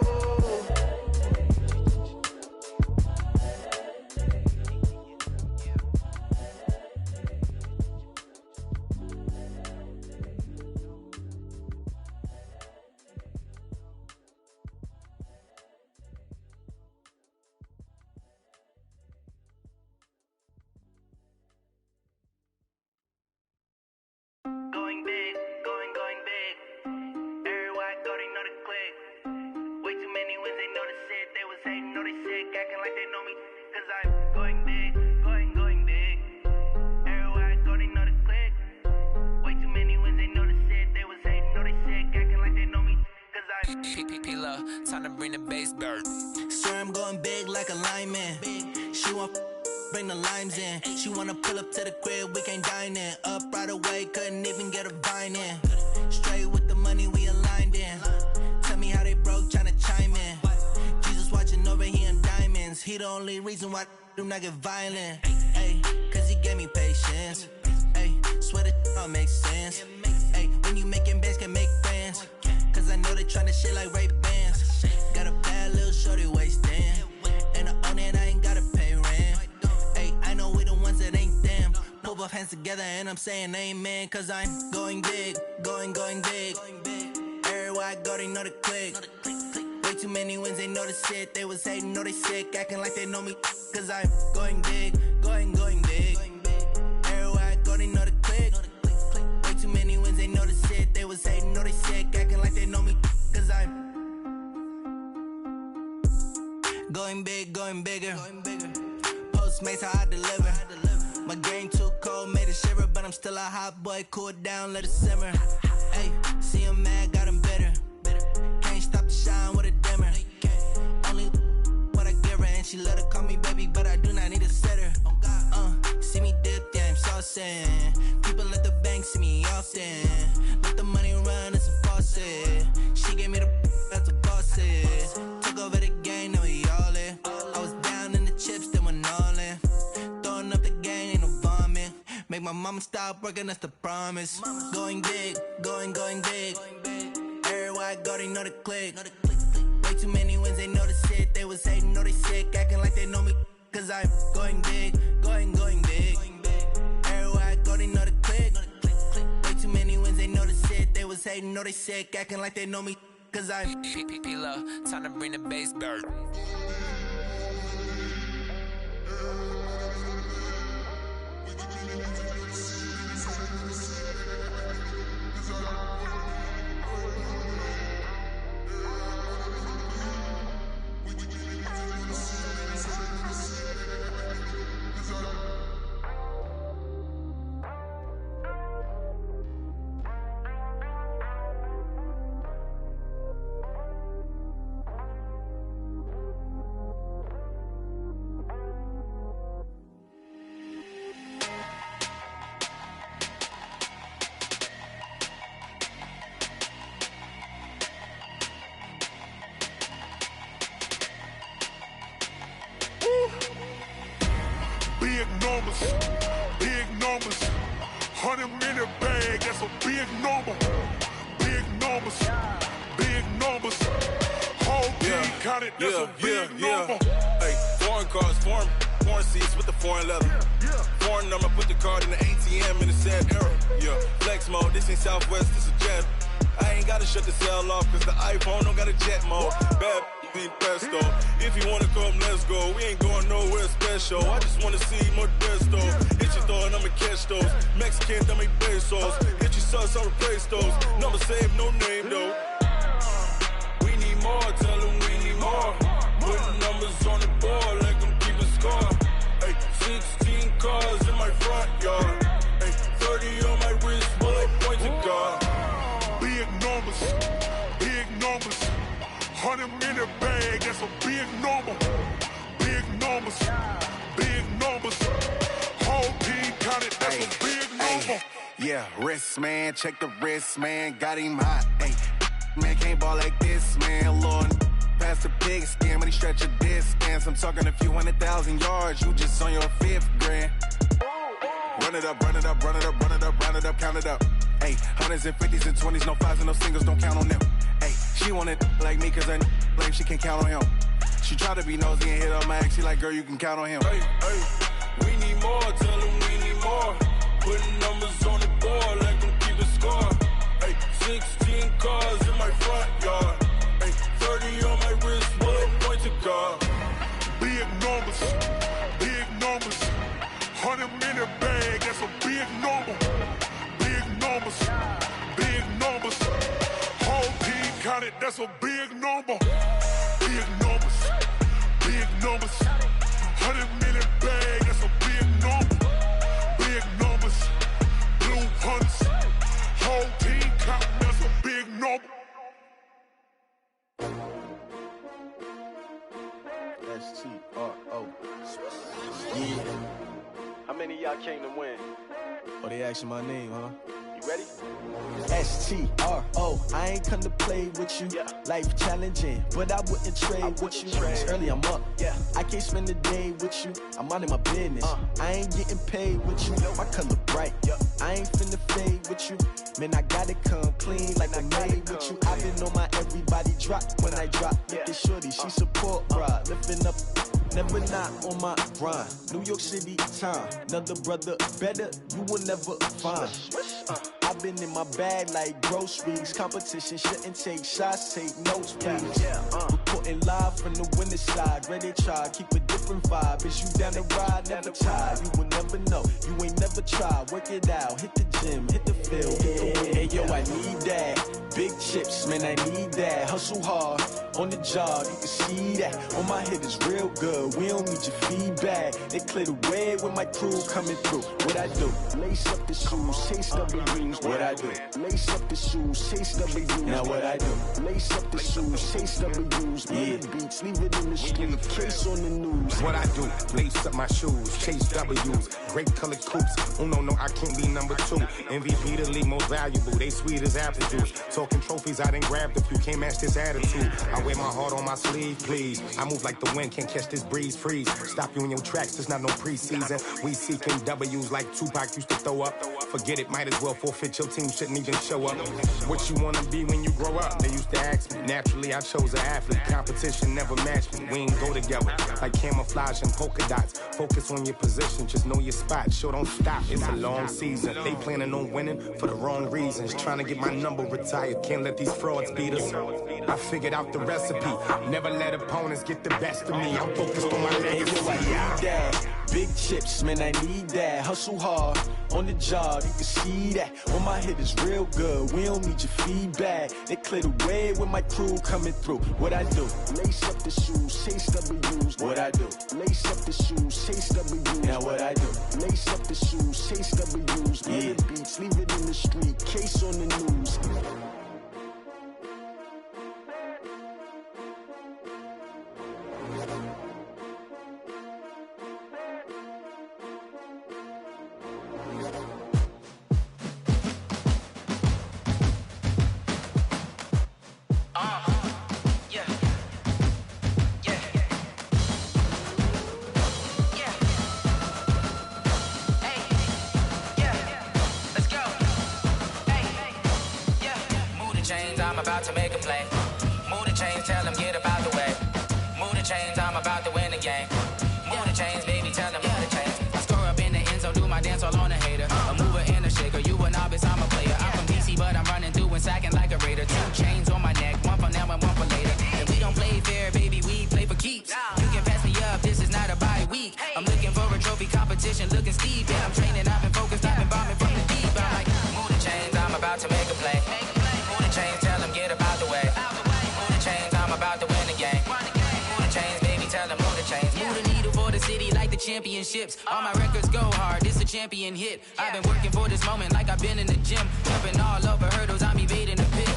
Going big, going big. Everywhere I go, they know the click. Way too many wins, they know the shit. They was hating, know they sick, acting like they know me. Cause I'm going big, going big. Everywhere I go, they know the click. Way too many wins, they know the shit. They was hating, know they sick, acting like they know me. Cause I'm P-P-P-Love, time to bring the bass dirt. Swear I'm going big like a lineman. She want bring the limes in. She wanna pull up to the crib, we can't dine in. Up right away, couldn't even get a vine in. Straight with the money we aligned in. Tell me how they broke, tryna chime in. Jesus watching over here in diamonds. He the only reason why do not get violent. Ay, cause he gave me patience. Ay, swear that all makes sense. Ay, when you making bands, can make friends. Cause I know they tryna shit like Ray Bands. Got a bad little shorty wasting. And I own it, I ain't gotta pay rent. Ay, I know we the ones hands together and I'm saying amen, cause I'm going big, going big. Everywhere I go, they know the click. Way too many wins, they know the shit. They was hating, know they sick, acting like they know me, cause I'm going big, going big. Everywhere I go, they know the click. Way too many wins, they know the shit. They was hating, know they sick, acting like they know me, cause I'm going big, going bigger. Postmates, how I deliver. My game too cold, made it shiver, but I'm still a hot boy. Cool it down, let it simmer. Hey, see him mad, got him bitter. Can't stop the shine with a dimmer. Only what I give her, and she let her call me baby, but I do not need a sitter. See me dip, yeah, I'm saucing. People at the bank see me often. Let the money run, it's a faucet. She gave me the that's a boss is. Took over the game, now we all in. I was down in the chips, then went all in. Throwing up the game, ain't no vomit. Make my mama stop working, that's the promise. Going big, going big. Everywhere I go, they know the click. Way too many wins, they know the shit. They was hating, know they sick, acting like they know me, cause I'm going big, going big. Everywhere I go, they know the click. Way too many wins, they know the shit. They was hating, know they sick, acting like they know me, cause I'm P-Lo, time to bring the bass back. Big numbers, 100-minute bag, that's a big number. Big numbers, whole team counted, that's a big number. Hey, foreign cars, foreign seats with the foreign leather. Foreign number, put the card in the ATM in the sad era. Yeah, flex mode, this ain't Southwest, this a jet. I ain't gotta shut the cell off, cause the iPhone don't got a jet mode. Bad being pesto. If you wanna come, let's go. We ain't going nowhere special. I just wanna see more pesto. Hit your thought, I'ma catch those. Mexican, dame pesos. Hit your sus, I'll replace those. Number saved, no name though. We need more, tell them we need more. Putting numbers on the board like I'm keeping score. Hey, 16 cars in my front yard. Hey, 30 on my wrist, while I point to God. Big numbers, 100-minute bag, that's a big number. Big numbers, whole team counted, that's a big number. Yeah, wrist man, check the wrist man, got him hot. Ay, man can't ball like this, man. Lord, past the pig skin, but he stretch a distance. I'm talking a few 100,000 yards, you just on your 5th grand. Run it up, count it up. Ay, 100s and 50s and 20s, no 5s and no singles, don't count on them. Ay, she want it like me, cause I blame she can't count on him. She try to be nosy and hit up my ex, she like, girl, you can count on him. Hey, we need more, tell them we need more. Putting numbers on the board like I'm keeping score. Hey, 16 cars in my front yard. Hey, 30 on my wrist, while I point to God. Big numbers, 100-minute bag, that's a big number. Big numbers, whole team counted, that's a big number. Big numbers, 100-minute bag, that's a big number. Big numbers, blue hunts, whole team counting, that's a big number. S-T-R-O. Yeah. How many of y'all came to win? Oh, they asking my name, huh? You ready? S-T-R-O. I ain't come to play with you. Yeah. Life challenging, but I wouldn't trade with you. It's early, I'm up. Yeah. I can't spend the day with you. I'm out of my business. I ain't getting paid with you. My color bright. I ain't finna fade with you. Man, I gotta come clean like I made with you. I been on my everybody drop when I drop. Look at shorty, she support, bruh. Lifting up never not on my grind. New York City time, another brother better, you will never find. I've been in my bag like groceries. Competition shouldn't take shots, take notes, please. Reporting live from the winning side. Ready to try, keep a different vibe. Is you down the ride, never tired. You will never know, you ain't never tried. Work it out, hit the gym, hit the field, hit the wind. Hey yo, I need that. Big chips, man, I need that. Hustle hard, on the job, you can see that. On my head is real good, we don't need your feedback. They clear the way with my crew coming through. What I do? Lace up the shoes, chase W's. What I do? Lace up the shoes, chase W's. Now what I do? Lace up the shoes, chase W's. Yeah, beats, leave it in the street, case on the news. What I do? Lace up my shoes, chase W's. Great colored coops. Oh no, I can't be number 2. MVP the league most valuable. They sweet as apple juice. Talking trophies, I done grabbed a few. Can't match this attitude. I wear my heart on my sleeve, please. I move like the wind, can't catch this breeze, freeze. Stop you in your tracks, there's not no preseason. We seeking W's like Tupac used to throw up. Forget it, might as well forfeit, your team shouldn't even show up. What you wanna be when you grow up? They used to ask me. Naturally, I chose an athlete. Competition never matched me. We ain't go together like camouflage and polka dots. Focus on your position, just know your spot. Sure, don't stop, it's a long season. They planning on winning for the wrong reasons. Trying to get my number retired, can't let these frauds beat us. I figured out the recipe. Never let opponents get the best of me. I'm focused on my legacy. I need that. Big chips, man, I need that. Hustle hard, on the job, you can see that. On my head is real good, we don't need your feedback. They clear the way with my crew coming through. What I do? Lace up the shoes, chase W's. What I do? Lace up the shoes, chase W's. Now what I do? Lace up the shoes, chase W's. Yeah, beats, leave it in the street, case on the news. I'm about to make a play. Move the chains, tell them get up out the way. Move the chains, I'm about to win the game. Move the chains, baby, tell them move the chains. I score up in the end zone, do my dance all on a hater. A mover and a shaker, you a novice, I'm a player. I'm from DC, but I'm running through and sacking like a raider. 2 chains on my neck, one for now and one for later. And we don't play fair, baby, we play for keeps. You can pass me up, this is not a bye week. I'm looking for a trophy competition, looking steep. And I'm training, I've been focused, I've been bombing from the deep. I'm like, move the chains, I'm about to make a play. Move the chains, tell them get up out the way. Move the chains, I'm about to win the game. Move the chains, baby, tell them move the chains. Move the needle for the city like the championships. All my records go hard, this a champion hit. I've been working for this moment like I've been in the gym. Jumping all over hurdles, I'm evading the pit.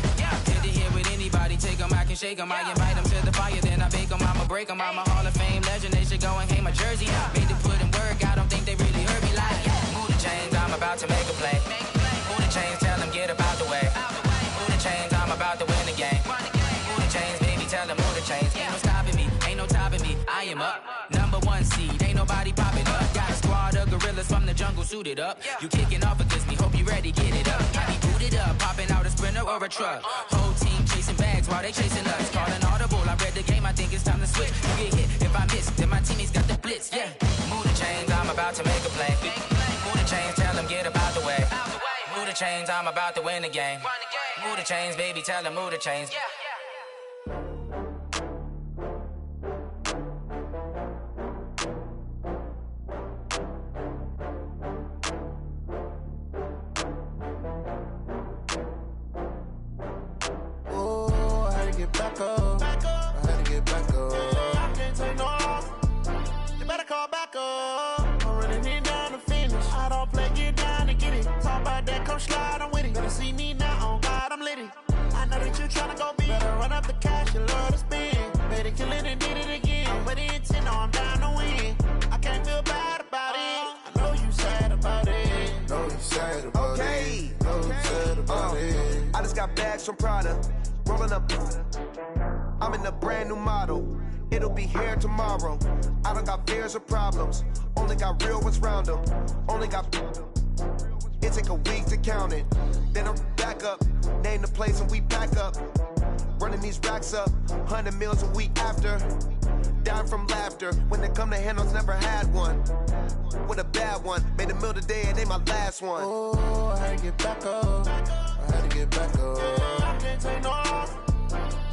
Good to hear with anybody, take them, I can shake them. I invite them to the fire, then I bake them, I'ma break them. I'm a Hall of Fame legend, they should go and hang my jersey. Made to put in work, I don't think they really heard me like, move the chains, I'm about to make a play. Move the chains, tell them get up out the way. Move the chains, I'm about to win the game. Move the chains, baby, tell them move the chains. Ain't no stopping me, ain't no topping me, I am up. Number 1 seed, ain't nobody popping up. Got a squad of gorillas from the jungle suited up. You kicking off against me, hope you ready, get it up. I be booted up, popping out a Sprinter or a truck. Whole team chasing bags while they chasing us. Calling audible, I read the game, I think it's time to switch. You get hit, if I miss, then my teammates got the blitz, yeah. Move the chains, I'm about to make a play. Move the chains, tell them get up out the way. Move the chains, I'm about to win the game. Move the chains, baby, tell them move the chains. Get back up. I had to get back up. I can't take no loss. You better call back up. I'm running it down to finish. I don't play, get down to get it. Talk about that, come slide, I'm with it. Better see me now, on God, I'm litty. I know that you tryna go big. Better run up the cash, you love to spend. Better kill it and did it again. I'm with the intent, no, I'm down to win. I can't feel bad about it. I know you sad about it. Know you sad about it. Know you sad about it. I just got bags from Prada. Rolling up, I'm in a brand new model. It'll be here tomorrow. I don't got fears or problems. Only got real ones round them. Only got. It take a week to count it. Then I'm back up. Name the place and we pack up. Running these racks up. 100 meals a week after. dying from laughter. When it come to handles, never had one. With a bad one, made a meal today and ain't my last one. Oh, I had to get back up. I had to get back up. I can't take no off.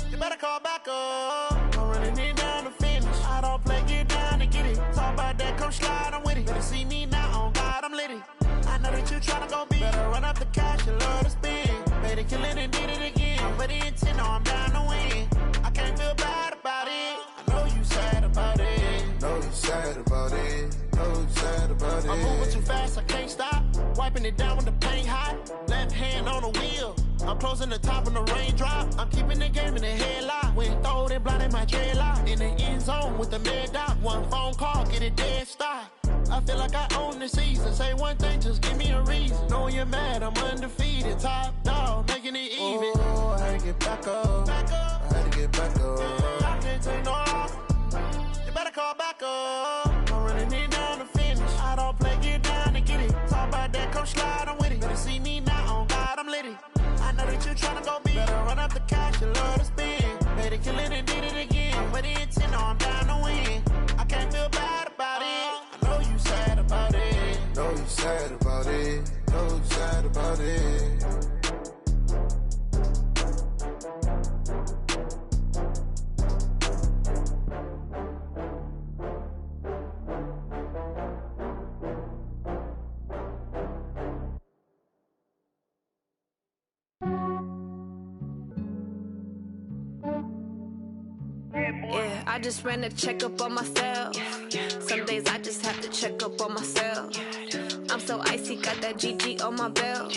You better call back up. I'm running it down to finish. I don't play, get down to get it. Talk about that, come slide, I'm with it. Better see me now, on God, I'm litty. I know that you tryna go big. Better run up the cash and love to spend. Made it, kill it, and did it again. But the intent, no, I'm down to win. I can't feel bad about it. I know you sad about it. Know you sad about it. Know you sad about it. I'm moving too fast, I can't stop. Wiping it down with the paint hot. Left hand on the wheel. I'm closing the top when the raindrop. I'm keeping the game in the headlock. When throwed and blinded my dreadlock. In the end zone with the mad dot. One phone call, get it dead stop. I feel like I own the season. Say one thing, just give me a reason. Knowing you're mad, I'm undefeated. Top dog, making it even. Oh, I had to get back up. I had to get back up. I can't take no off. You better call back up. I'm running it down to finish. I don't play, get down to get it. Talk about that, come slide, I'm with it. Better see me now, on God, I'm litty. I know that you tryna go big. Better run up the cash, you love to spend. Made it, kill it, and did it again. But the intent, no, I'm down to win. I can't feel bad about it. I know you sad about it. Know you sad about it. Know you sad about it. Yeah, I just ran a checkup on myself. Some days I just have to check up on myself. I'm so icy, got that GG on my belt.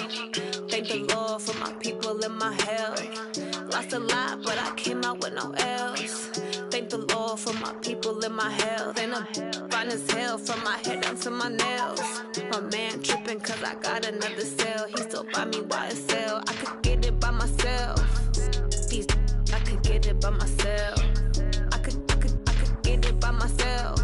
Thank the Lord for my people and my health. Lost a lot, but I came out with no L's. Thank the Lord for my people and my health. And I'm fine as hell from my head down to my nails. My man tripping cause I got another cell. He still buy me YSL. I could get it by myself. These I could get it by myself. I could get it by myself.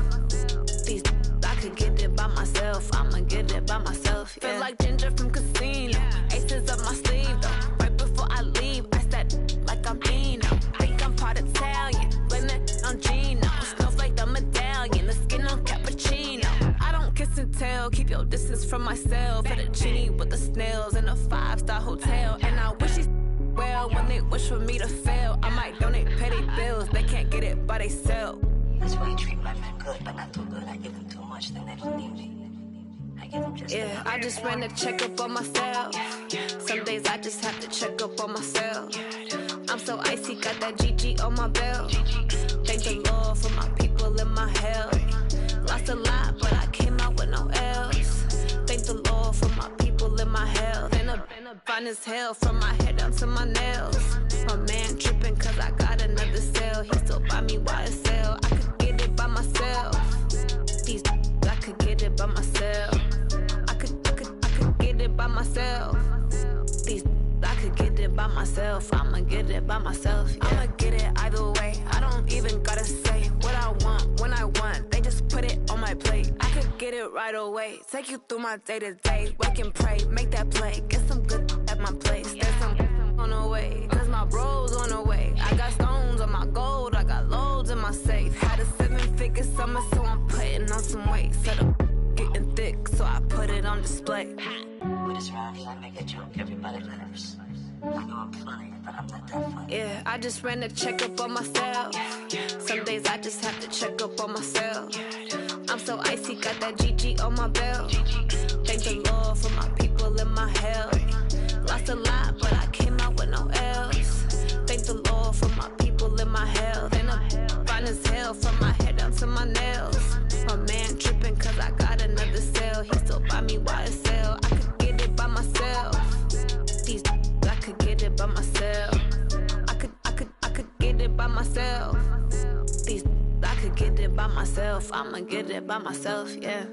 These I could get it by myself. I'ma get it by myself. Yeah. Feel like Ginger from Casino. Aces up my sleeve though. Right before I leave, I said like I'm Dino. Think I'm part Italian. Blame that on Gino. Snowflake the medallion. The skin on cappuccino. I don't kiss and tell. Keep your distance from myself. At a genie with the snails in a 5-star hotel. And I wish he's well when they wish for me to fail. I might donate petty bills. They can't get it by themselves. That's why you treat my men good, but not too good. I give them too much, then they don't need me. I give them just yeah, I just ran a checkup on myself. Some days I just have to check up on myself. I'm so icy, got that GG on my belt. Thank the Lord for my people and my health. Lost a lot, but I came out with no L's. Thank the Lord for my people and my health. And I'm fine as hell from my head down to my nails. My man tripping cause I got another cell. He still buy me YSL. I could get it by myself. These I could get it by myself. I could get it by myself. These I could get it by myself. I'ma get it by myself. Yeah. I'ma get it either way. I don't even gotta say what I want when I want. They just put it on my plate. I could get it right away. Take you through my day to day. Wake and pray, make that play. Get some good at my place. There's some on the way. Cause my bro's on the way. I got stones on my gold. I got loads in my safe. Had a 7-figure summer, so I'm putting on some weight. Set up getting thick, so I put it on display. With this round here, I make a joke. Everybody laughs. I know I'm funny, but I'm not that funny. Yeah, I just ran a checkup on myself. Some days I just have to check up on myself. I'm so icy, got that GG on my belt. Thank the Lord for my people and my health. Lost a lot, but I came out with no L's. Thank the Lord for my people and my health. And I'm fine as hell from my head down to my nails. My man tripping cause I got another cell. He still buy me YSL. I could get it by myself. These I could get it by myself. I could get it by myself. These I could get it by myself. I'ma get it by myself, yeah.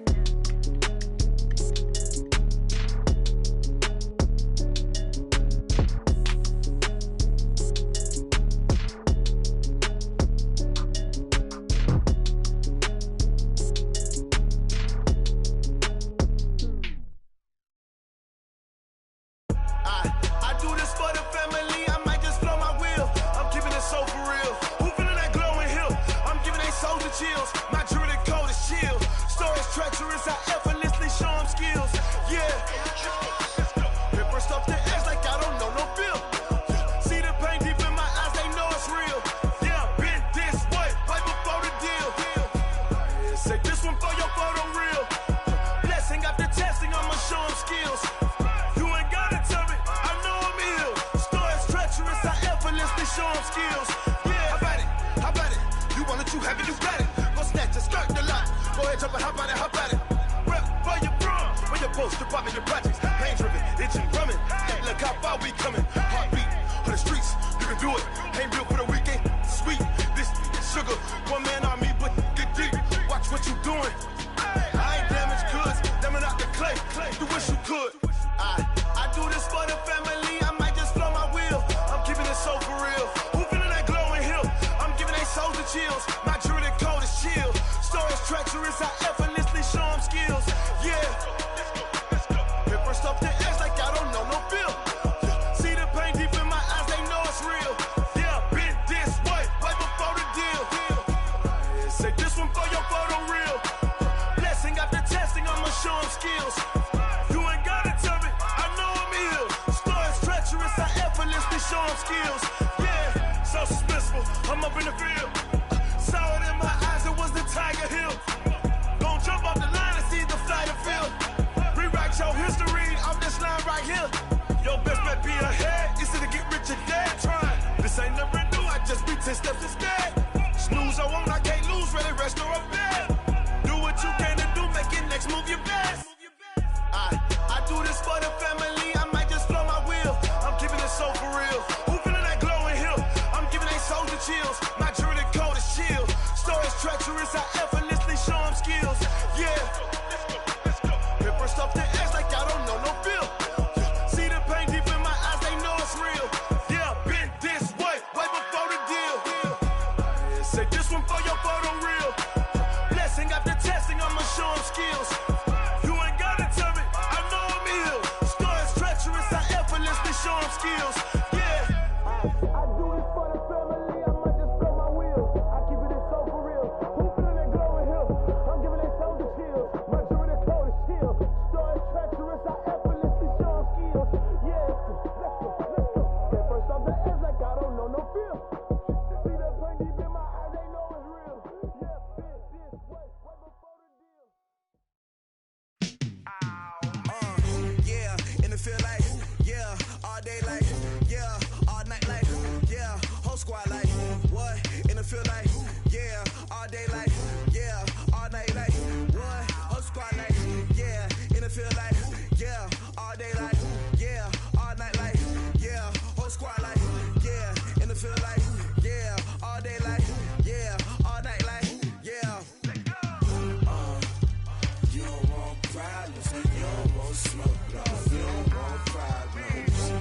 I do this for the family, I might just blow my wheel. I'm keeping it so for real. Who feeling that glowing hill? I'm giving they soldier folks, department and projects. Pain driven, itching, drumming. Look how far we coming. Heartbeat of the streets, you can do it. Ain't built for the weekend. Sweet, this sugar. One man army, but get deep. Watch what you doing. I ain't damaged goods, damn out the clay. You wish you could. I do this for the family. I might just blow my wheel. I'm keeping it so for real. Who feeling that glowing hill? I'm giving they souls the chills. My jewelry code is chill. Stories treacherous, I effortlessly show them skills. Yeah. Paper stuff the edge like I don't know no feel. See the pain deep in my eyes, they know it's real. Yeah, been this way, way before the deal. Say this one for your photo reel. Blessing after testing, I'ma show them skills. You ain't gotta tell me, I know I'm ill. Stories treacherous, I effortlessly show them skills. Yeah, so suspenseful, I'm up in the field. Saw it in my eyes, it was the Tiger Hill. Gon' jump off the line and see the flight of field. Rewrite your history off this line right here. Your best bet be ahead, easy to get rich or dead. Trying, this ain't never new, I just be 10 steps instead. Snooze I won't, I can't lose, ready, rest or up bed. Do what you can to do, make it next move your best. I do this for the family, I might just blow my wheel. I'm keeping it so for real. Who feeling that glowing hill? I'm giving they souls the chills. My jewelry code is chill. Stories treacherous, I effortlessly show them skills. Yeah. Paper stuff the edge like I don't know no feel. See the pain deep in my eyes, they know it's real. Yeah, been this way, way before the deal. Say this one for your photo reel. Blessing after testing, I'ma show them skills. You ain't gotta tell me, I know I'm ill. Stories treacherous, I effortlessly show them skills. Yeah. I do this for the family, I might just blow my wheel. I keep it so for real. Who feeling that glowing hill? I'm giving they souls the chills. My jewelry code is chill. Stories treacherous, I effortlessly show them skills. Yeah, let's go. Get first off the edge like I don't know no feel. See that pain deep in my eyes, they know it's real. Yeah, been this way, way before the deal. Yeah, and it feel like, yeah, all day like, yeah, all night like, yeah, whole squad like, what? And it feel like, yeah, all day like, yeah, all night like, what? Whole squad like, yeah, and it feel like, yeah, all day like, yeah, all night like, yeah, whole squad like, yeah, and it feel like, yeah, all day like, yeah, all night like, yeah. You don't want problems, you don't want smoke, no. You don't want problems,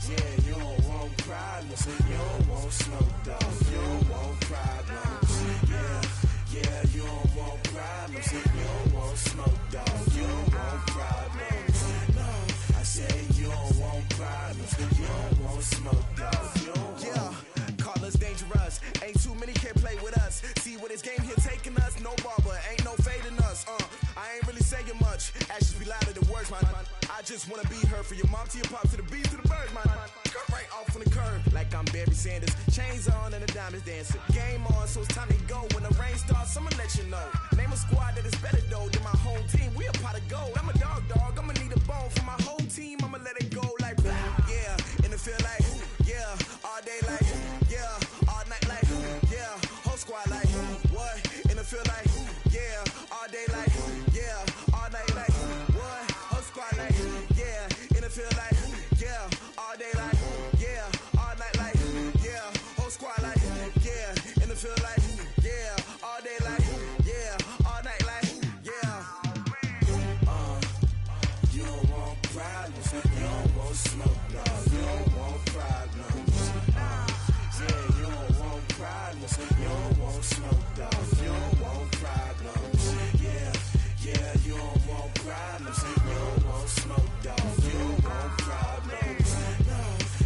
yeah, you don't want problems, you don't want smoke, dog. You don't want problems, yeah, you don't want problems, you don't want smoke, dog. You don't want problems, no. I said you don't want problems, you don't want smoke, dog. You don't want. Yeah, call us dangerous. Ain't too many can play with us. See where this game here taking us. No barber, ain't no fading us. I ain't really saying much. Actions be louder than words, man. I just wanna be heard from your mom to your pop to the beat to the birds, man. Skirt right off on the curb, like I'm Barry Sanders. Chains on and the diamonds dancing. Game on, so it's time to go. When the rain starts, I'ma let you know. Name a squad that is better though than my home team. We a pot of gold. I'm a dog. I'ma need a bone for my whole team. I'ma let it go like, yeah. And it feel like, yeah, all day like, yeah, all night like, yeah, whole squad like, what? And it feel like, yeah, all day like, yeah, all night like, what? Whole squad like, yeah, and it feel like, yeah, all day like, yeah, all night like, yeah, whole squad like, yeah, and it feel like, yeah, all day like, yeah, all night like, yeah. You don't want problems, you don't want smoke, no. You don't want problems, yeah, you don't want problems, you don't want smoke, dog. You don't want problems, yeah, you don't want problems, you don't want smoke, dog. You don't want problems, no.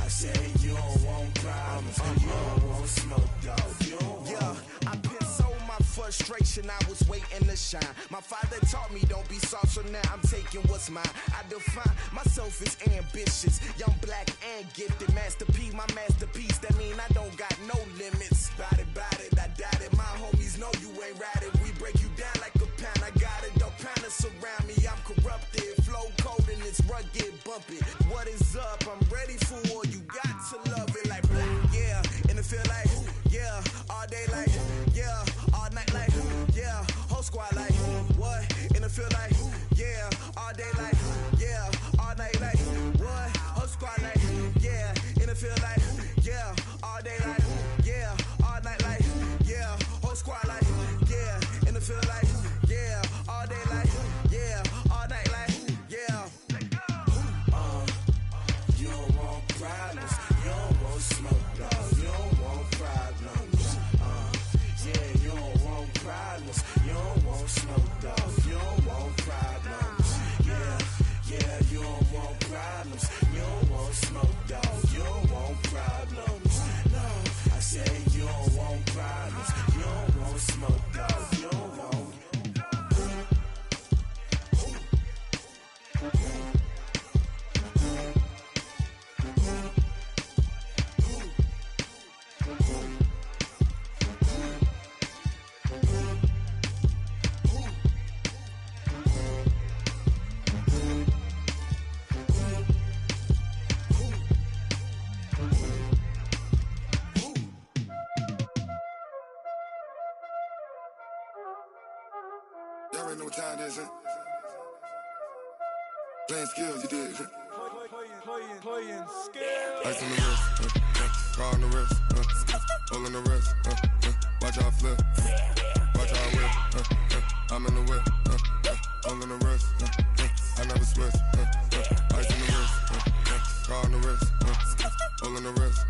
I said you don't want problems, you don't want smoke, dog. You don't want. Yeah, I pissed so my frustration, I was waiting to shine. My father taught me don't be soft, so now I'm taking what's mine. I define myself as ambitious, young, black, and gifted. Master P, my masterpiece, that mean I don't got no limits. Bout it, I doubt it. My homies know you ain't ratted. We break you down like a pound. I got it, don't panic surround me. I'm corrupted, flow cold and it's rugged, bumpy. What is up? I'm ready for war. You got to love it like black, yeah. And it feel like, yeah, all day like, yeah, all night like, yeah, whole squad like, what? And it feel like, yeah, all all day like, yeah, all night like, what? Whole squad like, yeah, in the field like, yeah, all day like, yeah, all night like, yeah, whole squad like, yeah, in the field like, yeah, all day like, yeah, all night like, yeah. You don't want problems, you don't want smoke, no, you don't want problems. Yeah, you don't want problems, you don't want smoke, dog, you don't want problems. Yeah, yeah, you don't want problems, you don't want smoke, dog, you don't want problems. No, I said you don't want problems, you don't want smoke, dog, you don't want. Y'all already know what time it is, huh? Playing skills, you did. Playing skills. Ice on the wrist, car on the wrist, hole in the wrist, watch how I flip, watch how I whip, I'm in the whip, hole in the wrist, I never switch, ice on the wrist, car on the wrist, hole in the wrist,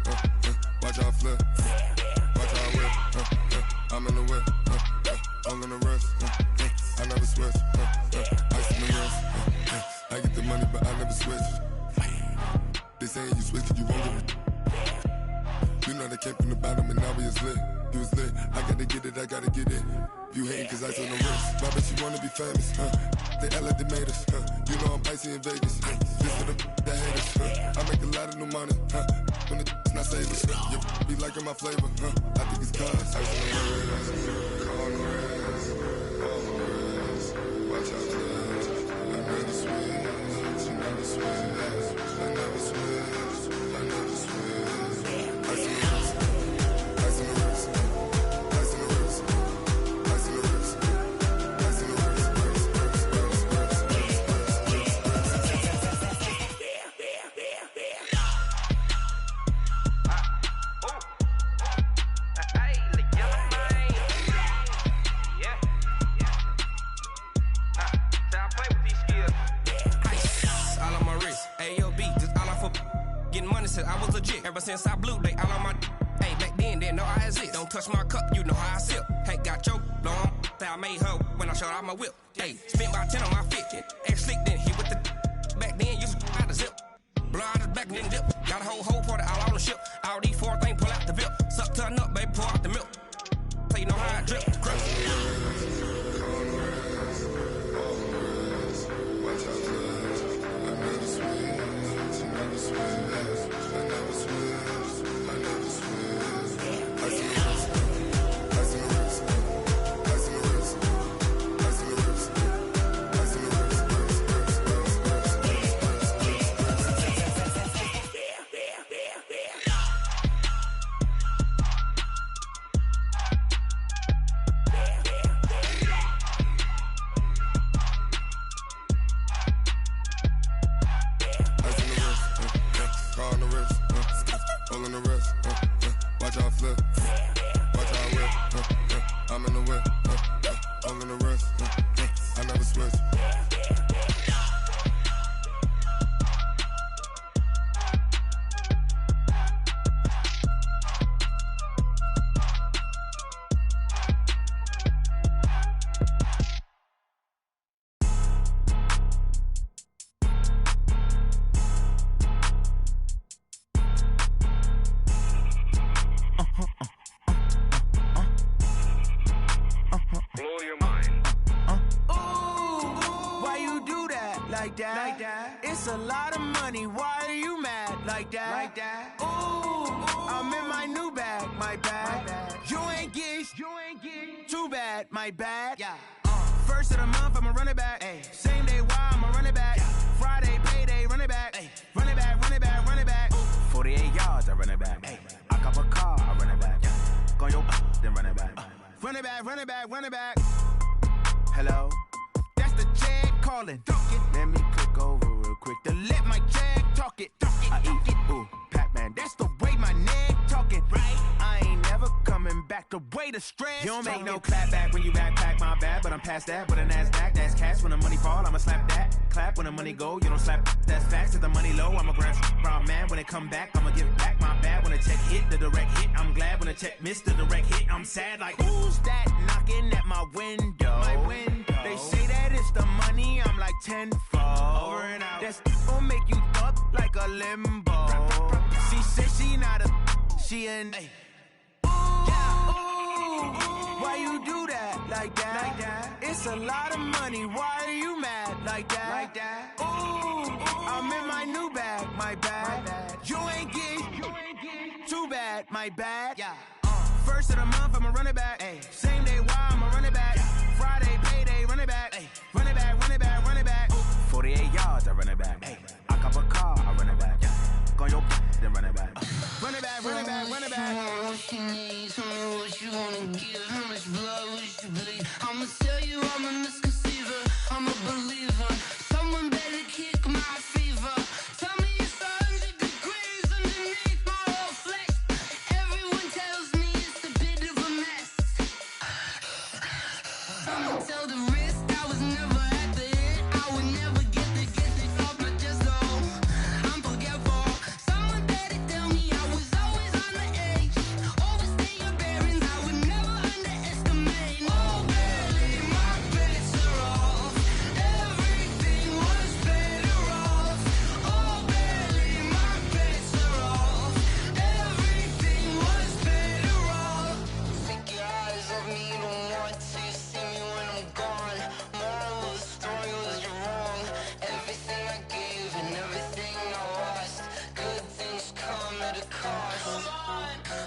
watch how I flip, watch how I whip, I'm in the whip, hole in the wrist, I never switch, ice on the wrist, I get the money but I never switch. They saying you switch, you won't get it. You know they came from the bottom and now we is lit. You was lit, I gotta get it, I gotta get it. You hating cause ice on the wrist. My bitch, you wanna be famous, They act like they made us, You know I'm icy in Vegas, This for the that hate us, I make a lot of new money, When it's not savers, you be liking my flavor, I think it's cause ice on the wrist, car on the wrist, all on the wrist. Watch out, cuz I never switch, you never switch. I never switch, I never switch. Ice on the wrist, ice on the wrist, ice on the wrist, ice on the wrist, ice on the wrist, I was legit. Ever since I blew, they all on my hey, back then, didn't know I exist. Don't touch my cup, you know how I sip. Hey, got your long, that I made her when I showed out my whip. Hey, spent about 10 on my 50. Ex slick, then he with the back then, used to out the zip. Blow out his back, then dip. Got a whole party all on the ship. All these four things, pull out the VIP. Suck, turn up, baby, pour out the milk. So you know how I drip. Crush. Watch out, cuz I never switch, you never switch. I never switch, I never switch. Ice on the wrist, ice on the wrist, ice on the wrist, ice on the wrist, ice on the wrist, car on the wrist, hole in the wrist, watch how I flip, watch how I whip, I'm in the whip, hole in the wrist, I never switch. Blow your mind. Why you do that like that? Like that? It's a lot of money. Why are you mad like that? Like that? Ooh, I'm in my new bag, my bad. You ain't get too bad, my bad. Yeah. First of the month, I'ma run it back. Ay. Same day, why I'ma run it back. Yeah. Friday, payday, run it back. Ay. Run it back, run it back, run it back. 48 yards, I run it back. Ay. I cop a car, I run it back. Yeah. Go your then run it back. Run it back, run it back, run it back. Hello? That's the check card. calling. Let me click over real quick to let my jag talk it. I eat it, ooh, Pac-Man, that's the way my neck talking. Right, I ain't never coming back the way the stress. You don't make no clap back when you backpack, my bad, but I'm past that. With a NASDAQ, that's cash. When the money fall, I'ma slap that. Clap when the money go, you don't slap. That's facts. If the money low, I'ma grab brown man. When it come back, I'ma give back my bad. When the check hit, the direct hit, I'm glad. When the check missed the direct hit, I'm sad. Like, who's that knocking at my window? They say that it's the money, I'm like tenfold. Over and out. That's gon' make you up like a limbo. She said she not a, she an. Ooh, why you do that like that? It's a lot of money, why are you mad like that? Ooh, I'm in my new bag, my bad. You ain't get too bad, my bad. First of the month, I'ma run it back. Same day, why I'ma run it back. Friday, payday, run it back. Run it back, run it back, run it back. 48 yards, I run it back. I cop a car, I run it back. On your then run it back. Run it back, run it back, run it back. What you need, tell me what you wanna give. How much blood would you bleed? I'ma tell you I'm a misconceiver. I'm a believer. Someone better kick my fever. Tell me it's 100 degrees underneath my whole flesh. Everyone tells me it's a bit of a mess. I'ma tell the risk I was never at the hit. I would never get it off my chest though. I'm forgetful. Someone better tell me I was always on the edge. Overstay your bearings, I would never underestimate. Oh baby, my bets are off. Everything was better off. Oh baby, my bets are off. Everything was better off. Take your eyes off me, you don't want to see me when I'm gone. Moral of the story was you're wrong. Everything I gave and everything I lost. Good things come at a cost.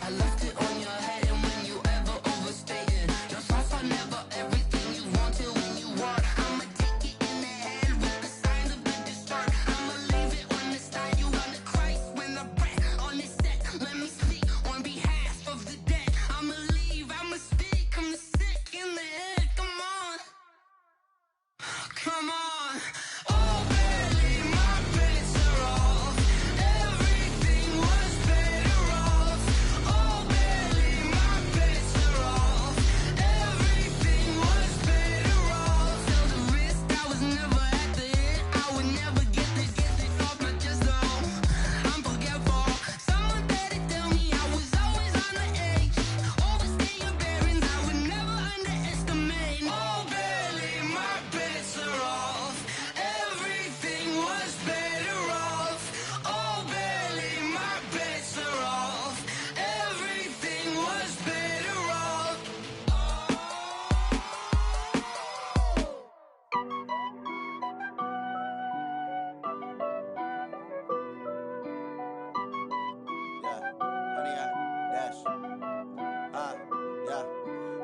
I left it on your head, and when you ever overstated, your thoughts are never everything you wanted when you want. I'ma take it in the head with the signs of the distort. I'ma leave it on the side. You wanna Christ when I breath on this set. Let me speak on behalf of the dead. I'ma leave, I'ma speak. I'm the sick in the head. Come on, come on. Oh baby, my bets are off. Everything was better off. Oh baby, my bets are off. Everything was better off. Tell the risk I was never at the hit. I would never get it off my chest though. I'm forgetful. Someone better tell me I was always on the edge. Overstay your bearings, I would never underestimate. Oh baby, my bets are off. Everything was better off. Oh baby, my bets are off. Everything was better off.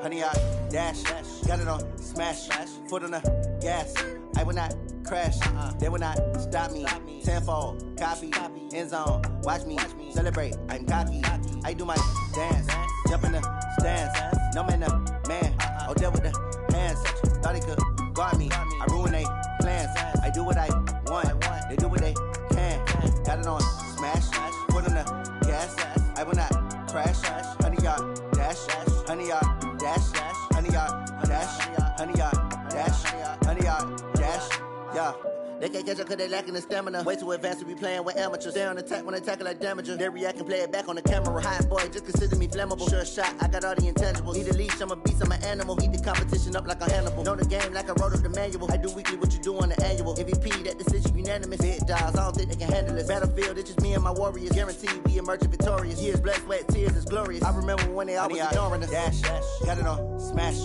Honey, I dash, got it on smash, foot on the gas. I will not crash, they will not stop me. Tenfold, copy, end zone, watch me celebrate. I'm cocky, I do my dance, jump in the stands. No man, the man, oh, deal with the hands. Thought he could guard me, I ruin they plans. I do what I want, they do what they can. Got it on smash, foot on the gas. I will not crash, honey, y'all dash, honey, y'all dash, honey, y'all dash, honey, y'all dash, honey, y'all dash, yeah. They can't catch up cause they lacking the stamina. Way too advanced to be playing with amateurs. Stay on attack when they tackle like damager. They react and play it back on the camera. Hot boy, just consider me flammable. Sure shot, I got all the intangibles. Need a leash, I'm a beast, I'm an animal. Heat the competition up like a Hannibal. Know the game like I wrote up the manual. I do weekly what you do on the annual. MVP, that decision unanimous. Big dials, I don't think they can handle it. Battlefield, it's just me and my warriors. Guaranteed we emerging victorious. Years, blood, sweat, tears, it's glorious. I remember when they always ignoring us. Dash, got it on smash,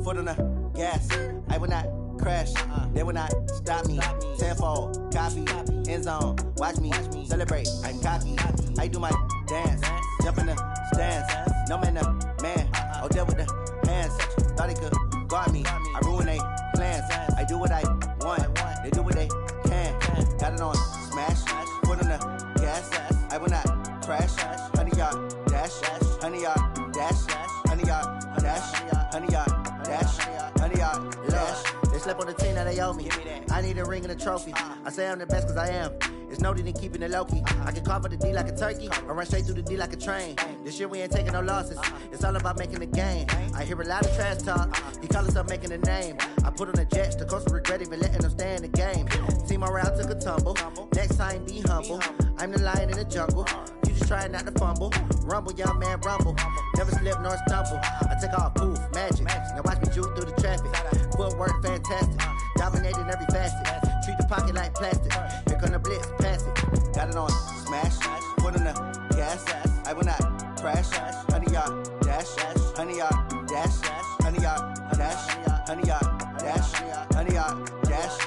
foot on the gas. I will not crash, they will not stop me. Tenfold, copy, end zone, watch me celebrate. I'm cocky, I do my dance, jump in the stands. No man, the man, oh, deal with the hands. Thought he could guard me, I ruin they plans. I do what I want, they do what they can. Got it on smash, foot on the gas. I will not crash, honey, y'all dash, honey, y'all dash, honey, y'all dash, honey, y'all dash, honey, y'all dash. They slept on the team that they owe me. I need a ring and a trophy. I say I'm the best cause I am. It's no need in keeping it low-key. I can carve for the D like a turkey, or run straight through the D like a train. This year we ain't taking no losses. It's all about making the game. I hear a lot of trash talk. He call us up making a name. I put on the Jets, the coach will regret even letting them stay in the game. Team around took a tumble. Next time be humble. I'm the lion in the jungle. You just trying not to fumble. Rumble, young man, rumble. Never slip nor stumble. I take off, poof, magic. Now watch me juke through the traffic. Footwork fantastic. Dominating every facet. Treat the pocket like plastic. Here come the blitz, pass it. Got it on smash, foot on the gas. I will not crash. 100-yard dash, 100-yard dash, 100-yard dash, 100-yard dash, 100-yard dash.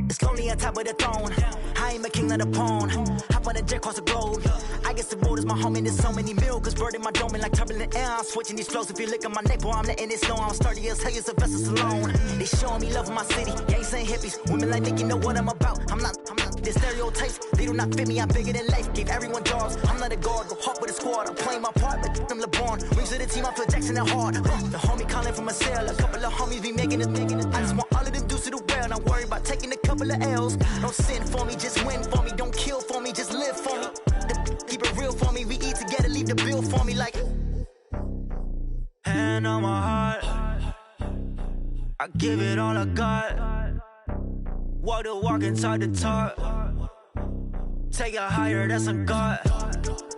It's lonely on top of the throne. I ain't a king of the pawn. Hop on a jet across the globe. I guess the road is my home and there's so many milk. Bird in my dome and like turbulent air. I'm switching these flows. If you look at my neck, boy, I'm letting it slow. I'm sturdy as hell, as a vessel alone. They showing me love in my city. Gangs ain't hippies. Women like Nick, you know what I'm about. I'm not. The stereotypes, they do not fit me. I'm bigger than life. Gave everyone jobs. I'm not a guard. Go hard with a squad. I'm playing my part, but I'm LeBron. Rings of the team, I feel Jackson and hard. The homie calling from a cell. A couple of homies be making it. I just want all of them dudes to the well. Not worry about taking a couple of L's. Don't sin for me, just win for me. Don't kill for me, just live for me. Keep it real for me. We eat together, leave the bill for me like. Hand on my heart, I give it all I got. Walk the walk and talk the talk. Take it higher, that's a God.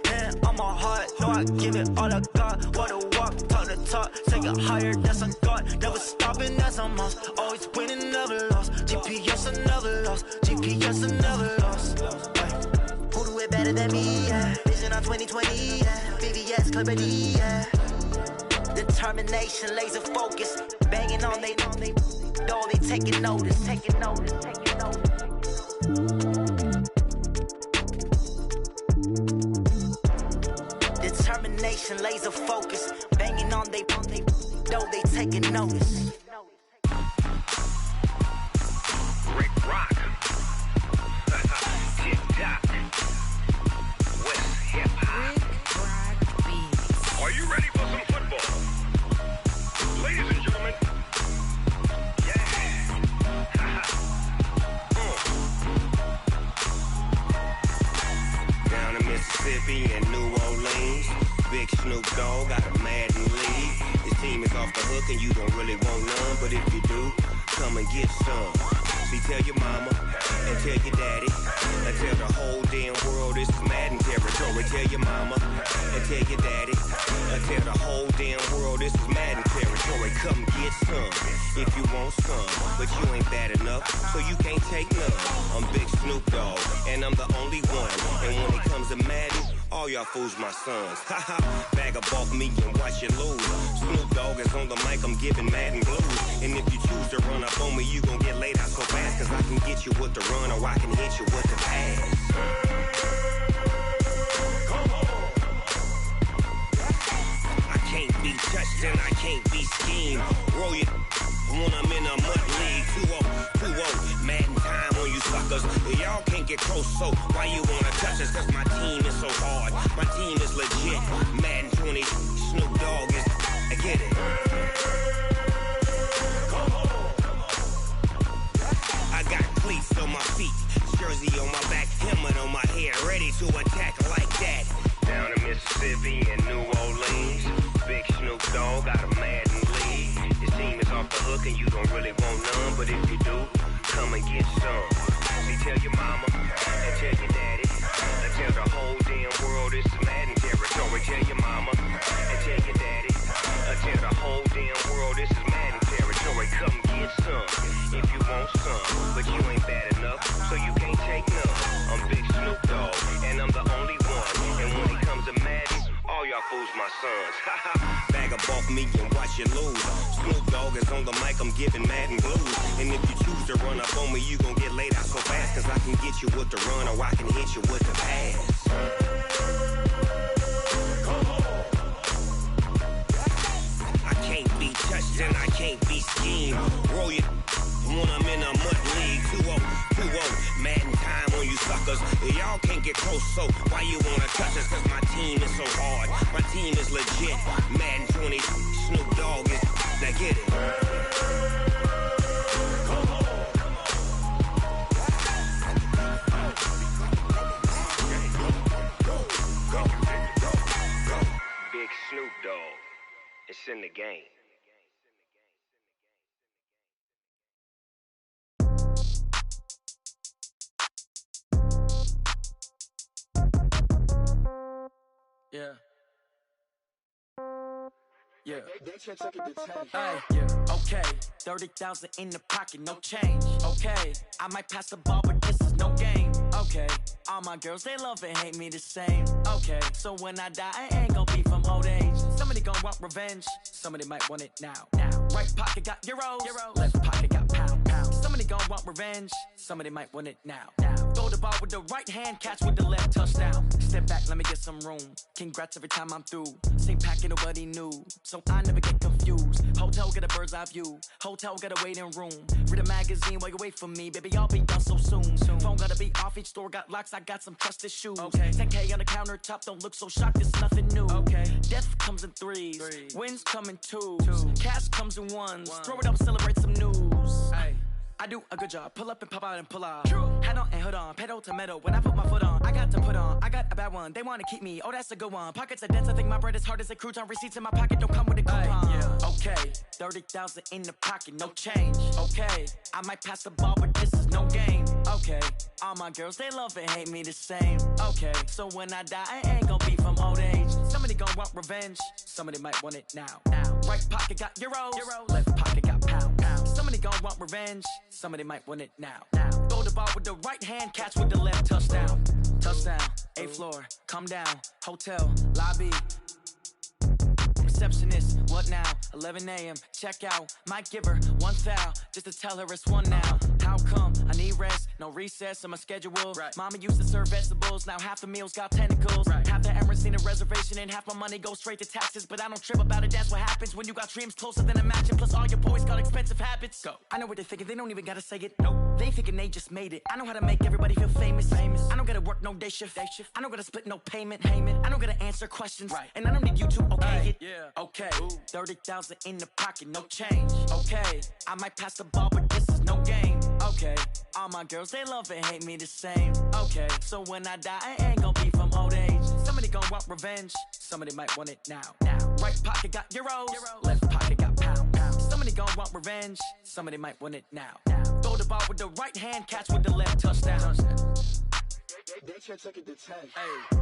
Hand on my heart, no, I give it all I got. Walk the walk, talk the talk. Take it higher, that's a God. Never stopping, that's a must. Always winning, never lost. GPS, I never lost. GPS, I never lost. Who do it better than me? Yeah. Vision on 2020. Yeah. VVS, Clipper D. Yeah. Determination, laser focus. Banging on they door, they taking notice. Taking notice, taking notice. Determination, laser focus. Banging on they door, they taking notice. Rick Rock. Tip-top. West hip-hop. Are you ready for some football? Ladies and gentlemen. Down in Mississippi and New Orleans, Big Snoop Dogg got a Madden league. His team is off the hook and you don't really want none, but if you do, come and get some. See, tell your mama and tell your daddy and tell the whole damn world this is Madden territory. Tell your mama and tell your daddy and tell the whole damn world this is Madden territory. Come get some if you want some, but you ain't bad enough, so you can't take none. I'm Big Snoop Dogg and I'm the only one. And when it comes to Madden, all y'all fools my sons. Haha, bag up off me and watch you lose. Snoop Dogg is on the mic, I'm giving Madden blues. And if you choose to run up on me, you gon' get laid out so fast. Cause I can get you with the run or I can hit you with the pass. I can't be touched and I can't be schemed. Roll you when I'm in a mud league. 2-0, Madden time on you suckers. Y'all can't get close, so why you wanna touch us? Cause my team is so hard, my team is legit. Madden 20, Snoop Dogg is, I get it. I got cleats on my feet, jersey on my back, helmet on my head, ready to attack like that. Down in Mississippi and New Orleans, Big Snoop Dogg got a Madden league. His team is off the hook and you don't really want none, but if you do, come and get some. See, tell your mama and tell your daddy and tell the whole damn world this is Madden territory. Tell your mama and tell your daddy and tell the whole damn world this is Madden territory. Come get some if you want some, but you ain't bad enough, so you can't take none. I'm Big Snoop Dogg and I'm the only one. And when it comes to Madden, all y'all fools my sons. Bag up off me and watch you lose. Snoop Dogg is on the mic, I'm giving Madden blues. And if you choose to run up on me, you gon' get laid out so fast. Cause I can get you with the run or I can hit you with the pass. then I can't be schemed. Roll your when I'm in a mud league. 2-0, Madden time on you suckers. Y'all can't get close, so why you wanna touch us? Cause my team is so hard, my team is legit. Madden 20, Snoop Dogg is, now get it. Big Snoop Dogg, it's in the game. Yeah. Yeah. Hey, yeah. Okay. 30,000 in the pocket, no change. Okay. I might pass the ball, but this is no game. Okay. All my girls, they love and hate me the same. Okay. So when I die, I ain't gonna be from old age. Somebody gonna want revenge. Somebody might want it now. Right pocket got euros. Left pocket got pound. Somebody gonna want revenge. Somebody might want it now. Throw the ball with the right hand, catch with the left, touchdown. Step back, let me get some room. Congrats every time I'm through. Same packet, nobody knew. So I never get confused. Hotel get a bird's eye view. Hotel get a waiting room. Read a magazine while you wait for me. Baby, I'll be done so soon. Phone gotta be off, each store got locks. I got some trusted shoes. Okay. 10K on the countertop, don't look so shocked, it's nothing new. Okay. Death comes in threes. Wins come in twos. Cash comes in ones. Throw it up, celebrate some news. Hey. I do a good job, pull up and pop out and pull off. Hat on and hood on, pedal to metal. When I put my foot on, I got to put on. I got a bad one, they wanna keep me. Oh, that's a good one. Pockets are dense, I think my bread is hard as a crouton. Receipts in my pocket don't come with a coupon. Yeah. Okay, 30,000 in the pocket, no change. Okay, I might pass the ball, but this is no game. Okay, all my girls, they love and hate me the same. Okay, so when I die, I ain't gonna be from old age. Somebody gonna want revenge, somebody might want it now. Right pocket got euros. Left pocket got pound. Somebody gonna want revenge, somebody might want it now. Throw the ball with the right hand, catch with the left, touchdown. Touchdown, 8th floor, come down, hotel, lobby. Receptionist, what now? 11 a.m., check out. Might give her one foul, just to tell her it's one now. How come? I need rest, no recess in my schedule. Mama used to serve vegetables, now half the meals got tentacles. Half the Emirates need a reservation and half my money goes straight to taxes. But I don't trip about it, that's what happens when you got dreams closer than a mansion. Plus all your boys got expensive habits. Go. I know what they're thinking, they don't even gotta say it. Nope. They thinking they just made it. I know how to make everybody feel famous. I don't gotta work no day shift. I don't gotta split no payment. I don't gotta answer questions. And I don't need you to okay it. Okay, 30,000 in the pocket, no change. Okay, I might pass the ball, but this is no game. Okay, all my girls, they love and hate me the same. Okay, so when I die, I ain't gonna be from old age. Somebody gonna want revenge, somebody might want it now. Right pocket got euros, left pocket got pound. Somebody gonna want revenge, somebody might want it now. Throw the ball with the right hand, catch with the left, touchdown. They can't take it to 10. Hey.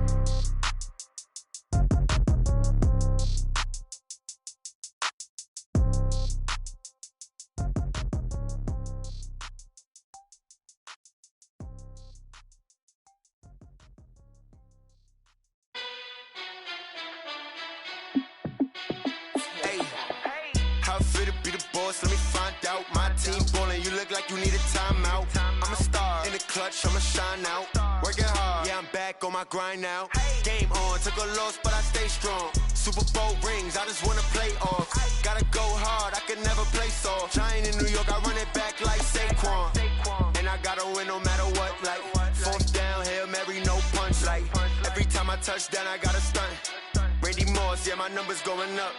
Let me find out. My team ballin', you look like you need a timeout. I'm a star in the clutch, I'ma shine out. Working hard, yeah, I'm back on my grind now. Game on, took a loss, but I stay strong. Super Bowl rings, I just wanna play off. Gotta go hard, I could never play soft. Giant in New York, I run it back like Saquon. And I gotta win no matter what, like 4th down, Hail Mary, no punch. Like every time I touch down, I gotta stunt. Randy Moss, yeah, my numbers going up.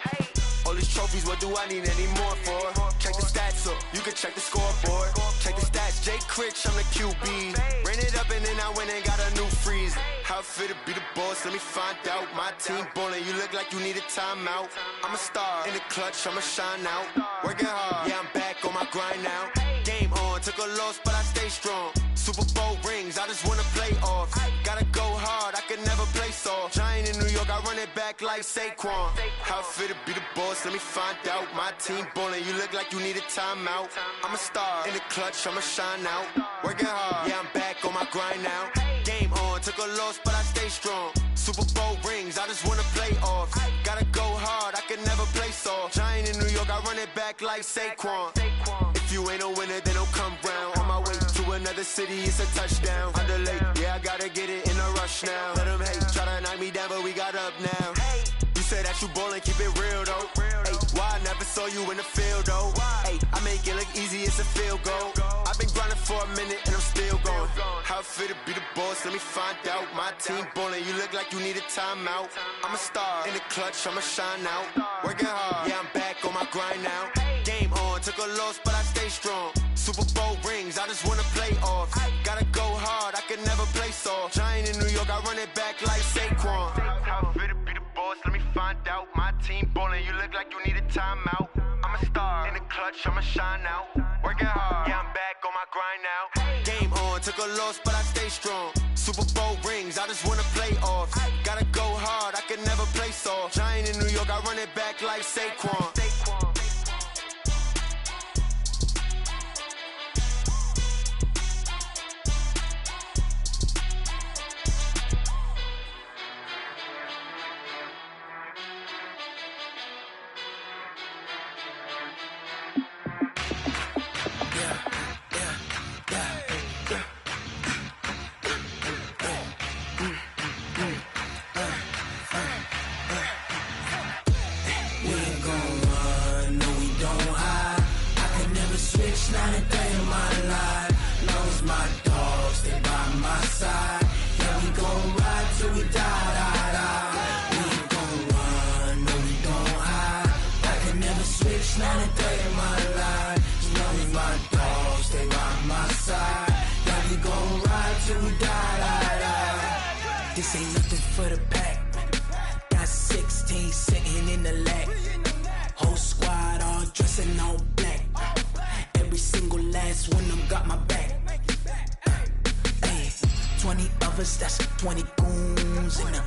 All these trophies, what do I need any more for? Check the stats up, you can check the scoreboard. Check the stats, Jake Critch, I'm the QB. Ran it up and then I went and got a new freeze. How it feel to be the boss, let me find out. My team ballin', you look like you need a timeout. I'm a star in the clutch, I'ma shine out. Working hard, yeah, I'm back on my grind now. Game on, took a loss, but I stay strong. Super Bowl rings, I just wanna play off. Gotta go hard, I could never play soft. Giant in New York, I run it back like Saquon. How it feel to be the boss, let me find out. My team ballin', you look like you need a timeout. I'm a star in the clutch, I'ma shine out. Working hard, yeah, I'm back on my grind now. Game on, took a loss, but I stay strong. Super Bowl rings, I just wanna play off. Gotta go hard, I could never play soft. Giant in New York, I run it back like Saquon. If you ain't a winner, then don't come round. On my way to another city, it's a touchdown. Underlay, yeah, I gotta get it in a rush now. Let them hate, try to knock me down, but we got up now. You say that you ballin', keep it real though. Hey, why I never saw you in the field field goal. I've been grinding for a minute and I'm still going. How it feel to be the boss, let me find out. My team ballin', you look like you need a timeout. I'm a star in the clutch, I'ma shine out. Working hard, yeah, I'm back on my grind now. Game on, took a loss, but I stay strong. Super Bowl rings, I just wanna play off. Gotta go hard, I can never play soft. Giant in New York, I run it back like Saquon. How it feel to be the boss, let me find out. My team ballin', you look like you need a timeout. I'm a star in the clutch, I'ma shine out. Working hard, yeah, I'm back on my grind now. Game on, took a loss, but I stay strong. Super Bowl rings, I just wanna play off. Gotta go hard, I can never play soft. Giant in New York, I run it back like Saquon. This ain't nothing for the pack. Got 16 sitting in the lap. Whole squad all dressing all black. Every single last one of them got my back. Hey, 20 of us, that's 20 goons. And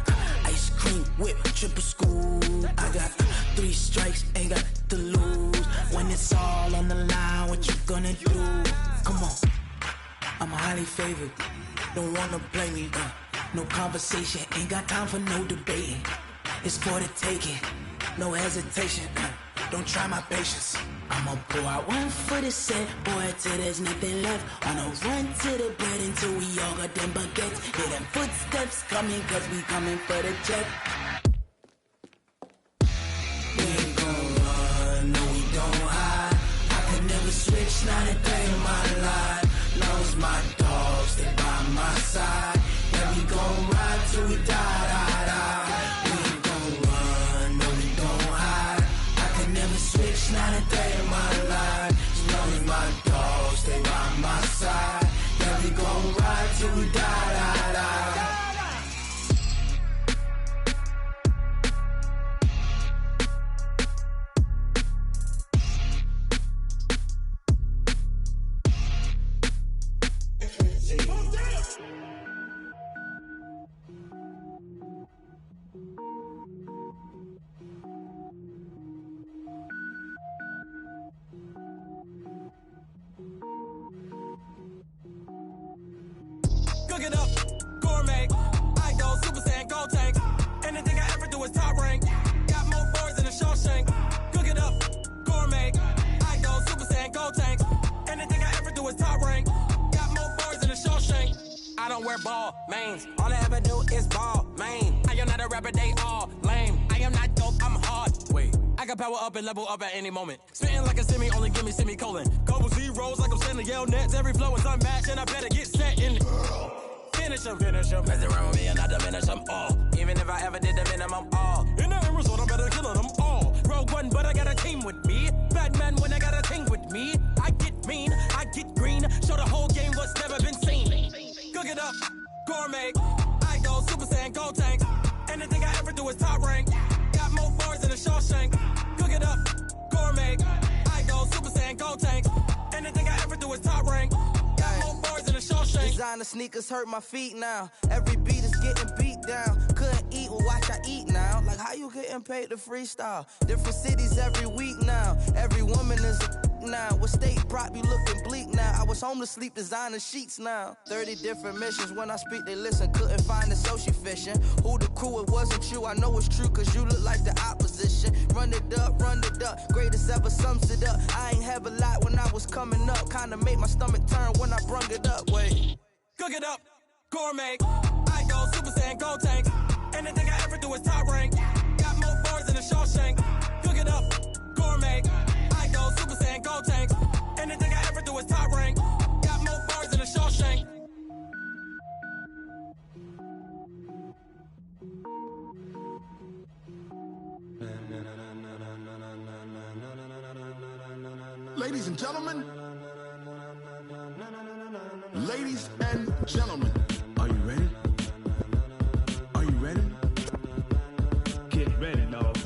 ice cream whip, triple scoop. I got 3 strikes, ain't got to lose. When it's all on the line, what you gonna do? Come on, I'm highly favored. Don't wanna blame me, no conversation, ain't got time for no debating. It's for the taking, no hesitation. Don't try my patience. I'ma pull out one foot and set, boy, till there's nothing left. Wanna run to the bed until we all got them baguettes. Hear them footsteps coming, cause we coming for the check. We ain't gon' run, no we don't hide. I can never switch, not a day in my life. Long as my dogs, they by my side. Yeah, we gon' ride till we die. We ain't gon' run, no we don't hide. I can never switch, not a day in my life. As long as my dogs, they by my side. Yeah, we gon' ride till we die. Cook it up, gourmet. I go Super Saiyan, gold tank. Anything I ever do is top rank. Got more boards than a Shawshank. Cook it up, gourmet. I go Super Saiyan, gold tank. Anything I ever do is top rank. Got more boards than a Shawshank. I don't wear ball mains. All I ever do is ball main. I am not a rapper, they all lame. I am not dope, I'm hard. Wait, I can power up and level up at any moment. Spitting like a semi, only give me semicolon. Couple zeros like I'm sending yell nets. Every flow is unmatched and I better get set in. Finish them. Mess around with me and I diminish them all. Even if I ever did the minimum all. In the end result, I'm better killing them all. Rogue One, but I got a team with me. Batman when I got a team with me. I get mean, I get green. Show the whole game what's never been seen. Cook it up, gourmet. I go Super Saiyan, gold tank. Anything I ever do is top rank. Got more bars than a Shawshank. Cook it up, gourmet. I go Super Saiyan, gold tank. Anything I ever do is top rank. Got more bars than a Shawshank. Designer sneakers hurt my feet now. Every beat is getting beat down. Couldn't eat, well watch I eat now. Like how you getting paid to freestyle? Different cities every week now. Every woman is a now. What state prop you looking bleak now? I was home to sleep designer sheets now. 30 different missions. When I speak they listen. Couldn't find it so she fishing. Who the crew, it wasn't you. I know it's true cause you look like the opposition. Run it up, greatest ever sums it up. I ain't have a lot when I was coming up. Kinda made my stomach turn when I brung it up. Wait. Cook it up, gourmet. I go Super Saiyan, gold tank. Anything I ever do is top rank. Got more bars than a Shawshank. Cook it up, gourmet. I go Super Saiyan, gold tank. Anything I ever do is Ladies and gentlemen. Ladies and gentlemen. Are you ready? Are you ready? Get ready, dog.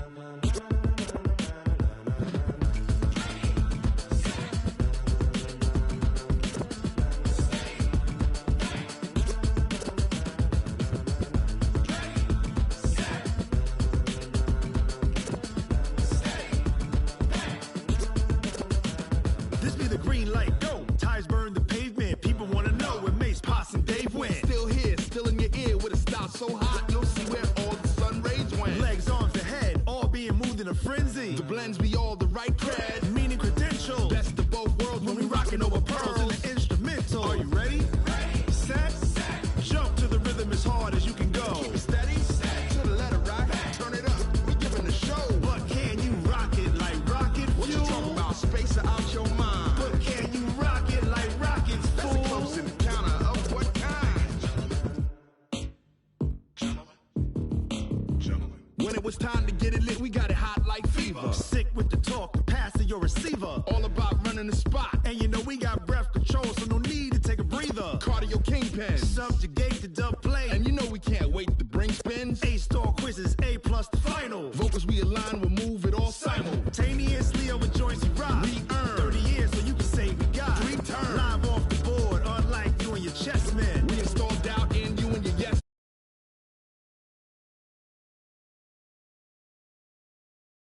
This be the green light, go. Tires burn the pavement. People wanna know where Mace, Poss, and Dave went. Still here, still in your ear with a style so hot, you'll see where all the sun rays went. Legs, arms, and head, all being moved in a frenzy. The blends be all the right cred, meaning credentials. Best of both worlds when we rockin' over pearls in the instrumental. Are you ready? Set, jump to the rhythm as hard as you can go. Keep it steady, to the letter rock, turn it up. We giving a show. But can you rock it like rocket fuel? What you talking about? Space out your mind. But can you rock it like rockets, fool? That's a close encounter of what kind? When it was time to get it lit, we got it hot like fever. Sick with the talk, the pass of your receiver. All about running the spot. And you know we got breath control, so no need to take a breather. Cardio kingpin, subjugate the dub play. And you know we can't